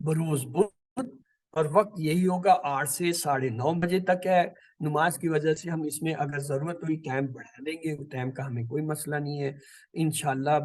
بروز بدھ، اور وقت یہی ہوگا 8 سے 9:30 بجے تک ہے۔ نماز کی وجہ سے ہم اس میں اگر ضرورت ہوئی ٹائم بڑھا دیں گے، ٹائم کا ہمیں کوئی مسئلہ نہیں ہے انشاءاللہ۔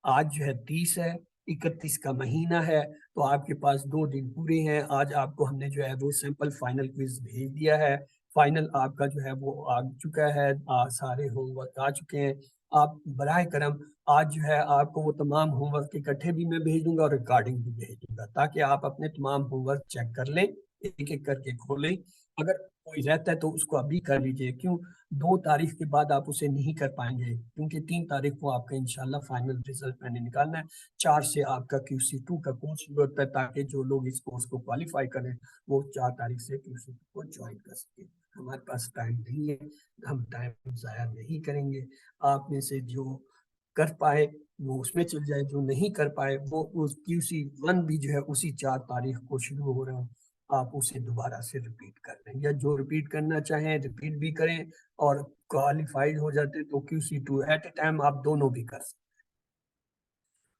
آج جو ہے 30 ہے، 31 کا مہینہ ہے، تو آپ کے پاس 2 دن پورے ہیں۔ آج آپ کو ہم نے جو ہے وہ سیمپل فائنل کوئز بھیج دیا ہے، فائنل آپ کا جو ہے وہ آ چکا ہے، سارے ہوم ورک آ چکے ہیں۔ آپ براہ کرم آج جو ہے آپ کو وہ تمام ہوم ورک اکٹھے بھی میں بھیج دوں گا اور ریکارڈنگ بھی بھیج دوں گا، تاکہ آپ اپنے تمام ہوم ورک چیک کر لیں، ایک ایک کر کے کھولیں۔ اگر کوئی رہتا ہے تو اس کو ابھی کر لیجئے، کیوں 2 تاریخ کے بعد آپ اسے نہیں کر پائیں گے، کیونکہ 3 تاریخ کو آپ کا انشاءاللہ فائنل ریزلٹ میں نے نکالنا ہے۔ 4 سے آپ کا QC2 کا کورس شروع ہوتا ہے، تاکہ جو لوگ اس کورس کو کوالیفائی کریں وہ 4 تاریخ سے QC2 کو جوائن کر سکیں۔ ہمارے پاس ٹائم نہیں ہے، ہم ٹائم ضائع نہیں کریں گے۔ آپ میں سے جو کر پائے وہ اس میں چل جائے، جو نہیں کر پائے وہ QC1 بھی جو ہے اسی 4 تاریخ کو شروع ہو رہا ہے، آپ اسے دوبارہ سے ریپیٹ کر لیں، یا جو ریپیٹ کرنا چاہیں ریپیٹ بھی کریں، اور کوالیفائڈ ہو جاتے تو QC2 ایٹ اے ٹائم آپ دونوں بھی کر سکتے۔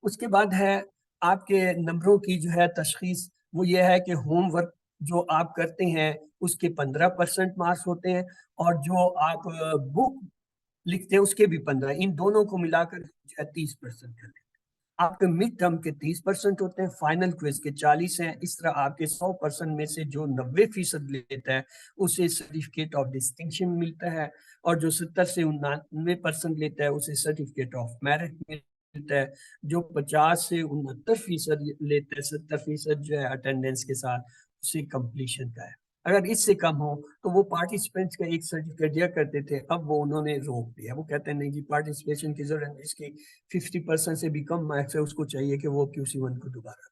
اس کے بعد ہے آپ کے نمبروں کی جو ہے تشخیص، وہ یہ ہے کہ ہوم ورک جو آپ کرتے ہیں اس کے 15% مارکس ہوتے ہیں، اور جو آپ بک لکھتے ہیں اس کے بھی 15، ان دونوں کو ملا کر 30% کر لیں۔ آپ کے مڈ ٹرم کے 30% ہوتے ہیں، فائنل کوئز کے 40 ہیں۔ اس طرح آپ کے 100% میں سے جو 90% لیتا ہے اسے سرٹیفکیٹ آف ڈسٹنکشن ملتا ہے، اور جو 70 سے 99% لیتا ہے اسے سرٹیفکیٹ آف میرٹ ملتا ہے، جو 50 سے 69% لیتا ہے، 70% جو ہے اٹینڈنس کے ساتھ، اسے کمپلیشن کا ہے۔ اگر اس سے کم ہو تو وہ پارٹیسپینٹس کا ایک سرٹیفکیٹ دیا کرتے تھے، اب وہ انہوں نے روک دیا، وہ کہتے ہیں نہیں جی پارٹیسپیشن کی ضرورت ہے، اس کی 50% سے بھی کم مارکس ہے، اس کو چاہیے کہ وہ QC1 کو دوبارہ،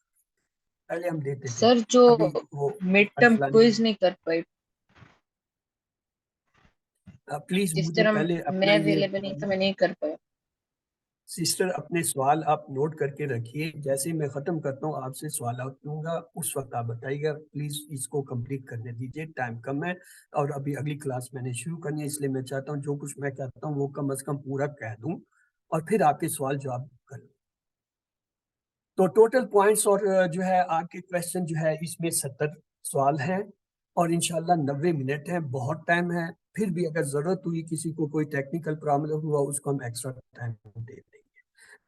پہلے ہم دیتے تھے، سر جو ابھی وہ مڈ ٹرم مسئلہ کوئز نہیں نہیں کر پائی، ہے۔ پلیز جس مجھے طرح پہلے اپنا میں یہ اویلیبل نہیں تھا میں نہیں کر پایا۔ سسٹر اپنے سوال آپ نوٹ کر کے رکھیے، جیسے میں ختم کرتا ہوں آپ سے سوالات لوں گا، اس وقت آپ بتائیے گا، پلیز اس کو کمپلیٹ کرنے دیجیے، ٹائم کم ہے اور ابھی اگلی کلاس میں نے شروع کرنی ہے، اس لیے میں چاہتا ہوں جو کچھ میں کہتا ہوں وہ کم از کم پورا کہہ دوں اور پھر آپ کے سوال جواب کر لوں۔ تو ٹوٹل پوائنٹس اور جو ہے آپ کے کویسچن جو ہے اس میں 70 سوال ہیں، اور انشاءاللہ 90 منٹ ہیں، بہت ٹائم ہے، پھر بھی اگر ضرورت ہوئی کسی کو کوئی ٹیکنیکل پرابلم ہوا اس کو ہم ایکسٹرا ٹائم دے دیں گے۔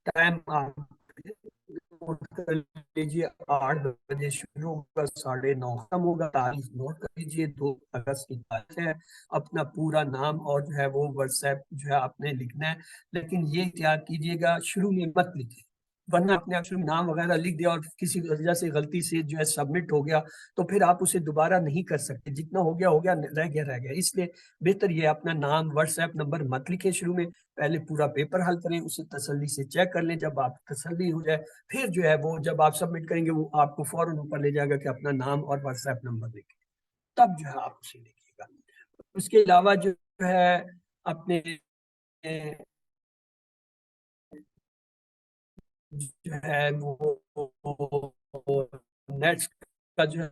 ٹائم آپ نوٹ کر لیجیے، 8 بجے شروع ہوگا، 9:30 ختم ہوگا، تاریخ نوٹ کر لیجیے، 2 اگست کی تاریخ ہے۔ اپنا پورا نام اور جو ہے وہ واٹس ایپ جو ہے آپ نے لکھنا ہے، لیکن یہ احتیاط کیجیے گا شروع میں مت لکھیں، ورنہ اپنے آپ شروع نام وغیرہ لکھ دیا اور کسی وجہ سے غلطی سے جو ہے سبمٹ ہو گیا تو پھر آپ اسے دوبارہ نہیں کر سکتے، جتنا ہو گیا رہ گیا۔ اس لیے بہتر یہ اپنا نام واٹس ایپ نمبر مت لکھیں شروع میں، پہلے پورا پیپر حل کریں، اسے تسلی سے چیک کر لیں، جب آپ تسلی ہو جائے پھر جو ہے وہ جب آپ سبمٹ کریں گے وہ آپ کو فوراً اوپر لے جائے گا کہ اپنا نام اور واٹس ایپ نمبر لکھیں، تب جو ہے آپ اسے لکھیے گا۔ اس کے علاوہ جو ہے اپنے جو ہے وہ نیٹ کا جو ہے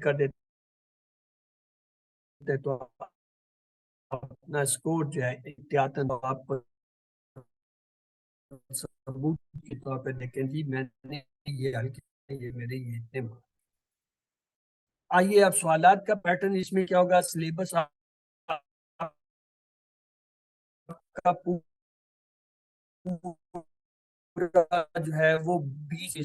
کر دیتے تو اپنا اسکور جو ہے احتیاطاً آپ ثبوت کے طور پہ دیکھیں جی میں نے یہ حل کیا، یہ میرے یہ اتنے مارکس۔ آئیے اب سوالات کا پیٹرن اس میں کیا ہوگا، سلیبس کا پورا جو ہے وہ 20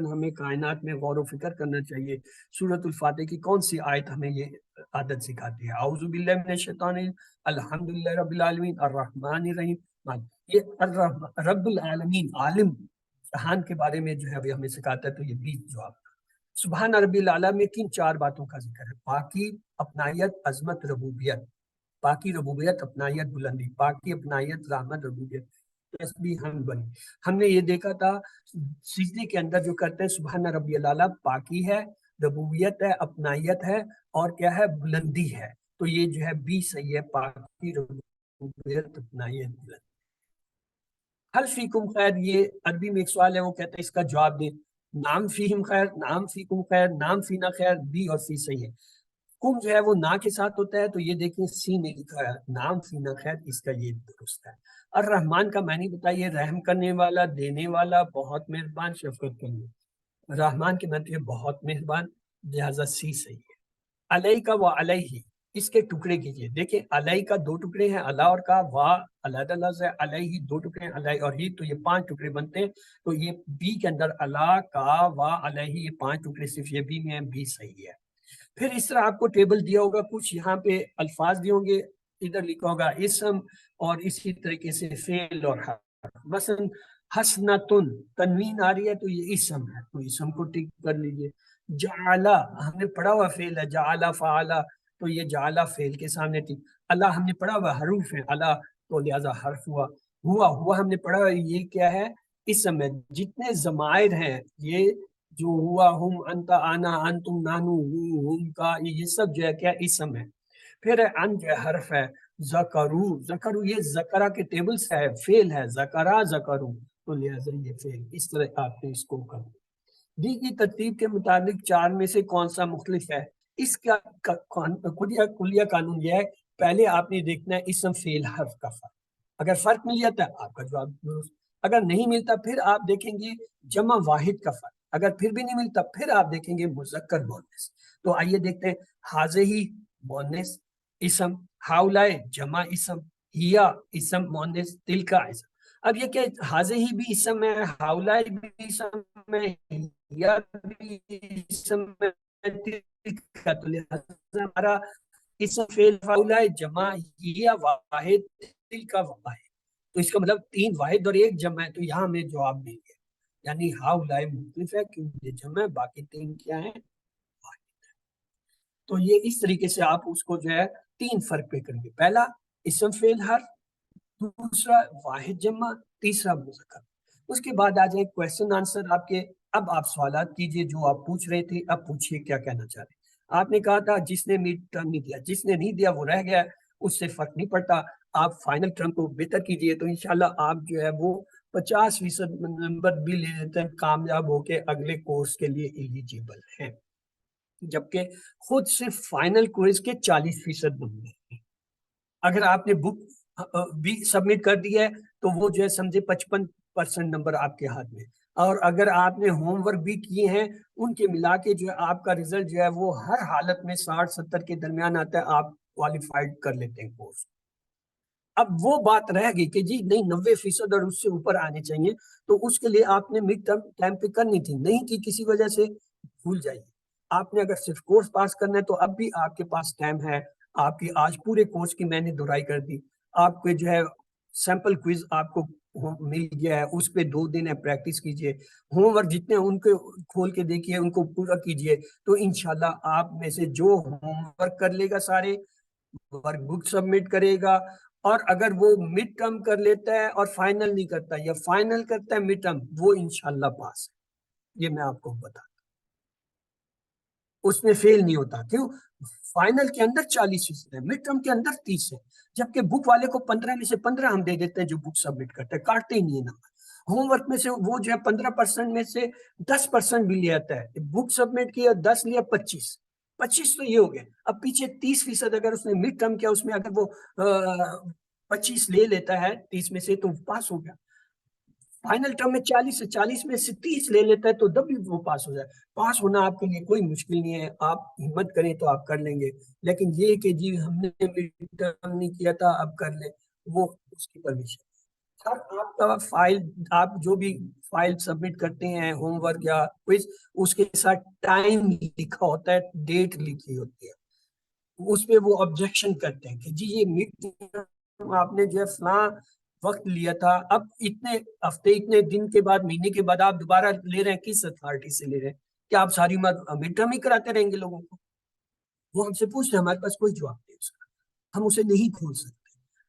ہمیں کائنات میں غور و فکر کرنا چاہیے. سورۃ الفاتح کی کون سی آیت ہمیں یہ عادت سکھاتی ہے؟ اعوذ باللہ من الشیطان الرجیم الحمدللہ رب العالمین الرحمن الرحیم. یہ رب العالمین عالم جہان کے بارے میں جو ہے وہ ہمیں سکھاتا ہے. تو یہ 20 جواب. سبحان ربی الاعلیٰ میں کن 4 باتوں کا ذکر ہے؟ پاکی، اپنائیت، عظمت، ربوبیت. پاکی، ربوبیت، اپنائیت، بلندی. پاکی، اپنائیت، رحمت، ربوبیت. تسبیح حمد بنی. ہم نے یہ دیکھا تھا سجدے کے اندر جو کرتے ہیں سبحان ربی الاعلیٰ، پاکی ہے، ربوبیت ہے، اپنائیت ہے، اور کیا ہے؟ بلندی ہے. تو یہ جو ہے 20 صحیح ہے. پاکی، ربوبیت، اپنائیت، بلندی. حل فیکم خیر، یہ عربی میں ایک سوال ہے، وہ کہتے ہیں اس کا جواب دیں. نام فیہم خیر، نام فیکم خیر، نام فینا خیر. بی اور سی صحیح ہے. کم جو ہے وہ نا کے ساتھ ہوتا ہے، تو یہ دیکھیں سی میں لکھا ہے نام فینا خیر، اس کا یہ درست ہے. الرحمن کا معنی بتائیے. رحم کرنے والا، دینے والا، بہت مہربان، شفقت کرنے. رحمان کے معنی ہے بہت مہربان، لہذا سی صحیح ہے. علیہ کا و علیہ، اس کے ٹکڑے کیجئے. دیکھیں علیہ کا 2 ٹکڑے ہیں، اللہ اور کا. وا علیحدہ لفظ ہے، علیہ 2 ٹکڑے ہیں، علیہ اور ہی، تو یہ 5 ٹکڑے بنتے ہیں. تو یہ بی کے اندر اللہ کا وا علیہ، یہ 5 ٹکڑے صرف یہ بی میں ہیں. بی صحیح ہے. پھر اس طرح آپ کو ٹیبل دیا ہوگا، کچھ یہاں پہ الفاظ دیے ہوں گے، ادھر لکھا ہوگا اسم، اور اسی طریقے سے فعل اور حرف. مثلا حسنتن، تنوین آ رہی ہے تو یہ اسم ہے، تو اسم کو ٹک کر لیجئے. جعلا، ہم نے پڑھا ہوا فعل ہے، جعلا فعلا، تو یہ جعلا فعل کے سامنے ٹک. اللہ ہم نے پڑھا ہوا حروف ہے، اللہ تو لہذا حرف ہوا. ہوا ہم نے پڑھا ہوا، یہ کیا ہے؟ اسم ہے. جتنے ضمائر ہیں یہ جو ہوا، ہم، انتا، آنا، انتم، نانو، ہم کا، یہ سب جو ہے کیا؟ اسم ہے. پھر ان جو ہے حرف ہے. ذکرو یہ ذکرہ کے ٹیبل سے ہے، فعل ہے. ذکرہ ذکرو، تو لہذا یہ فعل. اس طرح آپ نے اس کو کر دیا. دی کی ترتیب کے مطابق 4 میں سے کون سا مختلف ہے؟ اس کا کلیہ قانون یہ ہے، پہلے آپ نے دیکھنا ہے اسم فعل حرف کا فرق. اگر فرق مل جاتا ہے آپ کا جواب درست. اگر نہیں ملتا پھر آپ دیکھیں گے جمع واحد کا فرق. اگر پھر بھی نہیں ملتا پھر آپ دیکھیں گے مذکر مؤنث. تو آئیے دیکھتے ہیں. حاضہی مؤنث اسم، ہاؤلائے جمع اسم، ہیا اسم مؤنث، تلکا اسم. اب یہ کہ حاضہی بھی اسم ہے، ہاؤلائے بھی اسم ہے، ہیا بھی اسم ہے، تلکا، تو لہذا ہمارا اسم فعل ہاؤلائے جمع ہیا واحد تلکا واحد. تو اس کا مطلب 3 واحد اور 1 جمع ہے. تو یہاں ہمیں جواب مل گیا، یعنی ہاؤلائے مختلف ہے کیونکہ یہ جمع ہے، باقی 3 کیا ہیں؟ واحد. تو یہ اس طریقے سے آپ اس کو جو ہے 3 فرق پہ کریں گے. پہلا اسم فعل حرف، دوسرا واحد جمع، تیسرا مذکر. اس کے بعد آ جائیں کویسچن آنسر آپ کے. اب آپ سوالات کیجئے جو آپ پوچھ رہے تھے. اب پوچھئے کیا کہنا چاہ رہے ہیں. آپ نے کہا تھا جس نے مڈ ٹرم نہیں دیا، جس نے نہیں دیا وہ رہ گیا، اس سے فرق نہیں پڑتا. آپ فائنل ٹرم کو بہتر کیجئے تو انشاءاللہ آپ جو ہے وہ 50% نمبر بھی لے لیتے ہیں، کامیاب ہو کے اگلے کورس کے لیے ایلیجیبل ہیں. جبکہ خود صرف فائنل کوئز کے 40% نمبر ہیں. اگر آپ نے بک بھی سبمٹ کر دی ہے تو وہ جو ہے سمجھے 55% نمبر آپ کے ہاتھ میں. اور اگر آپ نے ہوم ورک بھی کیے ہیں ان کے ملا کے جو ہے آپ کا رزلٹ جو ہے وہ ہر حالت میں 60-70 کے درمیان آتا ہے. آپ کوالیفائڈ کر لیتے ہیں کورس. اب وہ بات رہ گئی کہ جی نہیں 90% اور اس سے اوپر آنے چاہیے، تو اس کے لیے آپ نے مڈ ٹرم ٹائم پہ کرنی تھی، نہیں کی کسی وجہ سے، بھول جائیے. آپ نے اگر صرف کورس پاس کرنا ہے تو اب بھی آپ کے پاس ٹائم ہے. آپ کی آج پورے کورس کی میں نے دہرائی کر دی. آپ کے جو ہے سیمپل کوئز آپ کو مل گیا ہے، اس پہ 2 دن ہے، پریکٹس کیجئے. ہوم ورک جتنے ان کو کھول کے دیکھیے، ان کو پورا کیجئے. تو انشاءاللہ آپ میں سے جو ہوم ورک کر لے گا سارے ورک بک سبمٹ کرے گا، اور اگر وہ مڈ ٹرم کر لیتا ہے اور فائنل نہیں کرتا یا فائنل کرتا ہے مڈ ٹرم، وہ انشاءاللہ پاس ہے. یہ میں آپ کو بتا، اس میں فیل نہیں ہوتا. کیوں؟ فائنل کے اندر 40% ہے، مڈ ٹرم کے اندر 30 ہے. جبکہ بک والے کو 15 میں سے 15 ہم دے دیتے ہیں جو بک سبمٹ کرتے ہیں، کاٹتے ہی نہیں ہے نمبر. ہوم ورک میں سے وہ جو ہے 15% میں سے 10% بھی لے آتا ہے. بک سبمٹ کیا 10 لیا 25 تو یہ ہو گیا. اب پیچھے 30% اگر اس نے مڈ ٹرم کیا، اس میں اگر وہ 25 لے لیتا ہے 30 میں سے تو پاس ہو گیا. فائنل ٹرم میں 40 میں سے 30 لے لیتا ہے تو تب بھی وہ پاس ہو جائے. پاس ہونا آپ کے لیے کوئی مشکل نہیں ہے، آپ ہمت کریں تو آپ کر لیں گے. لیکن یہ کہ جی ہم نے مڈ ٹرم نہیں کیا تھا اب کر لیں، وہ اس کی پرمیشن. آپ کا فائل، آپ جو بھی فائل سبمٹ کرتے ہیں ہوم ورک یا کوئز، اس کے ساتھ ٹائم لکھا ہوتا ہے، ڈیٹ لکھی ہوتی ہے، اس پہ وہ آبجیکشن کرتے ہیں کہ جی یہ میٹ آپ نے جو ہے فلاں وقت لیا تھا، اب اتنے ہفتے اتنے دن کے بعد مہینے کے بعد آپ دوبارہ لے رہے ہیں، کس اتھارٹی سے لے رہے ہیں؟ کیا آپ ساری عمر مڈ ٹرم ہی کراتے رہیں گے لوگوں کو؟ وہ ہم سے پوچھتے ہیں، ہمارے پاس کوئی جواب نہیں اس کا، ہم اسے نہیں کھول سکتے۔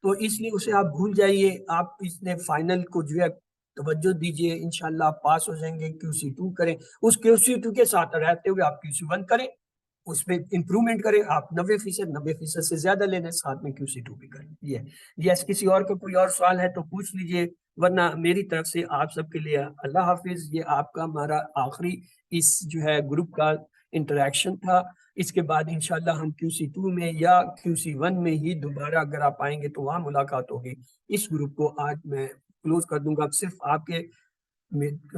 تو اس لیے اسے آپ بھول جائیے، آپ اس نے فائنل کو جو ہے توجہ دیجئے، انشاءاللہ آپ پاس ہو جائیں گے۔ QC2 کریں، اس QC2 کے ساتھ رہتے ہوئے آپ QC1 کریں، اس پہ امپرومنٹ کریں، آپ 90% سے زیادہ لینے، ساتھ میں QC2 بھی کریں۔ یس، کسی اور کا کوئی اور سوال ہے تو پوچھ لیجئے، ورنہ میری طرف سے آپ سب کے لیے اللہ حافظ۔ یہ آپ کا ہمارا آخری اس جو ہے گروپ کا انٹریکشن تھا۔ اس کے بعد انشاءاللہ ہم QC2 میں یا QC1 میں ہی دوبارہ اگر آپ آئیں گے تو وہاں ملاقات ہوگی۔ اس گروپ کو آج میں کلوز کر دوں گا۔ صرف آپ کے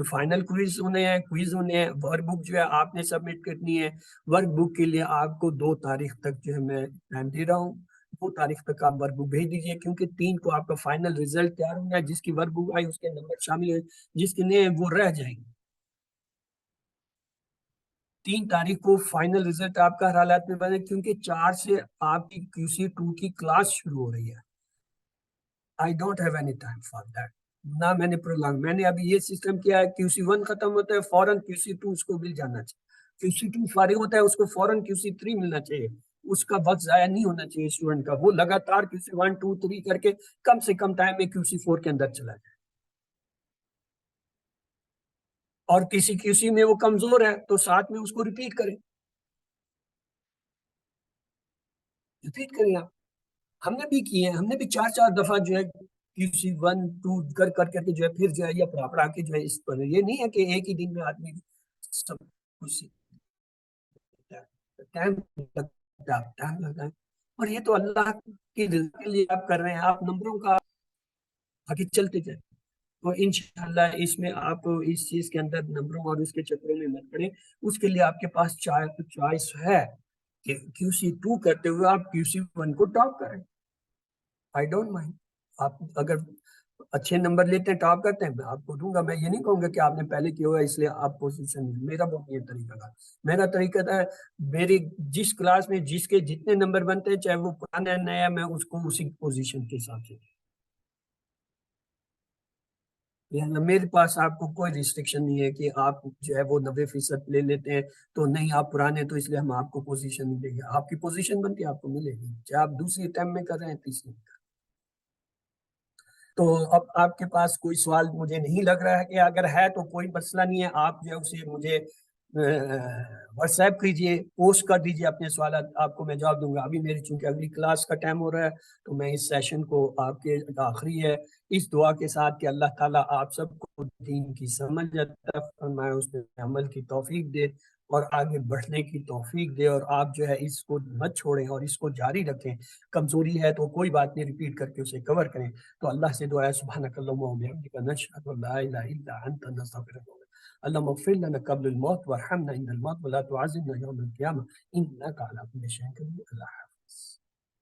فائنل کوئز ہونے ہیں، ورک بک جو ہے آپ نے سبمٹ کرنی ہے۔ ورک بک کے لیے آپ کو 2 تاریخ تک جو ہے میں ٹائم دے رہا ہوں، 2 تاریخ تک آپ ورک بک بھیج دیجیے، کیونکہ 3 کو آپ کا فائنل ریزلٹ تیار ہونا ہے۔ جس کی ورک بک آئی اس کے نمبر شامل ہیں، جس کے نہیں وہ رہ جائیں گے۔ 3 تاریخ کو فائنل ریزلٹ آپ کا ہر حالات میں بنے، کیونکہ 4 سے آپ کی QC2 کی کلاس شروع ہو رہی ہے۔ I don't have any time for that۔ نہ میں نے پرولانگ، میں نے ابھی یہ سسٹم کیا ہے، QC1 ختم ہوتا ہے فوراً QC2 اس کو مل جانا چاہیے، QC2 فارغ ہوتا ہے اس کو فوراً QC3 ملنا چاہیے۔ اس کا وقت ضائع نہیں ہونا چاہیے اسٹوڈنٹ کا، وہ لگاتار QC1 2 3 کر کے کم سے کم ٹائم میں QC4 کے اندر چلا جائے۔ اور کسی QC میں وہ کمزور ہے تو ساتھ میں اس کو ریپیٹ کریں آپ۔ ہم نے بھی کیے ہیں، ہم نے بھی 4 دفعہ جو ہے QC1 2 کر کے جو ہے پھر جو ہے یہ پڑھا کے جو ہے اس پر، یہ نہیں ہے کہ ایک ہی دن میں آدمی سب کچھ سیکھتا ہے، ٹائم لگتا ہے۔ اور یہ تو اللہ کی رضا کے لیے آپ کر رہے ہیں، آپ نمبروں کا آگے چلتے جائیں، تو انشاءاللہ اس میں آپ اس چیز کے اندر نمبروں اور اس کے چکروں میں مت پڑیں۔ اس کے لیے آپ کے پاس چوائس ہے کہ QC2 کرتے ہوئے آپ QC1 کو ٹاپ کریں۔ I don't mind۔ آپ اگر اچھے نمبر لیتے ہیں، ٹاپ کرتے ہیں، میں آپ کو دوں گا۔ میں یہ نہیں کہوں گا کہ آپ نے پہلے کیا ہوا اس لیے آپ پوزیشن، میرا بہت یہ طریقہ تھا، میرا طریقہ تھا میری جس کلاس میں جس کے جتنے نمبر بنتے ہیں، چاہے وہ پرانا نیا، میں اس کو اسی پوزیشن کے حساب سے، میرے پاس آپ کو کوئی ریسٹرکشن نہیں ہے کہ آپ جو ہے وہ 90% لے لیتے ہیں تو نہیں، آپ پرانے تو اس لیے ہم آپ کو پوزیشن نہیں دیں گے۔ آپ کی پوزیشن بنتی ہے، آپ کو ملے گی، چاہے آپ دوسری اٹیمپٹ میں کر رہے ہیں، تیسری میں۔ تو اب آپ کے پاس کوئی سوال مجھے نہیں لگ رہا ہے، کہ اگر ہے تو کوئی مسئلہ نہیں ہے، آپ جو ہے اسے مجھے واٹس ایپ کیجیے، پوسٹ کر دیجیے اپنے سوالات، آپ کو میں جواب دوں گا۔ ابھی میری چونکہ اگلی کلاس کا ٹائم ہو رہا ہے تو میں اس سیشن کو آپ کے آخری ہے، اس دعا کے ساتھ کہ اللہ تعالیٰ آپ سب کو دین کی سمجھ عطا فرمائے، اس میں عمل کی توفیق دے اور آگے بڑھنے کی توفیق دے، اور آپ جو ہے اس کو مت چھوڑیں اور اس کو جاری رکھیں۔ کمزوری ہے تو کوئی بات نہیں، ریپیٹ کر کے اسے کور کریں۔ تو اللہ سے دعا ہے، سبحانک اللہم و بحمدک، نشہد ان لا الہ الا انت، نستغفرک۔ اللهم اغفر لنا قبل الموت وارحمنا عند الموت ولا تعذبنا يوم القيامة إنك على كل شيء قدير۔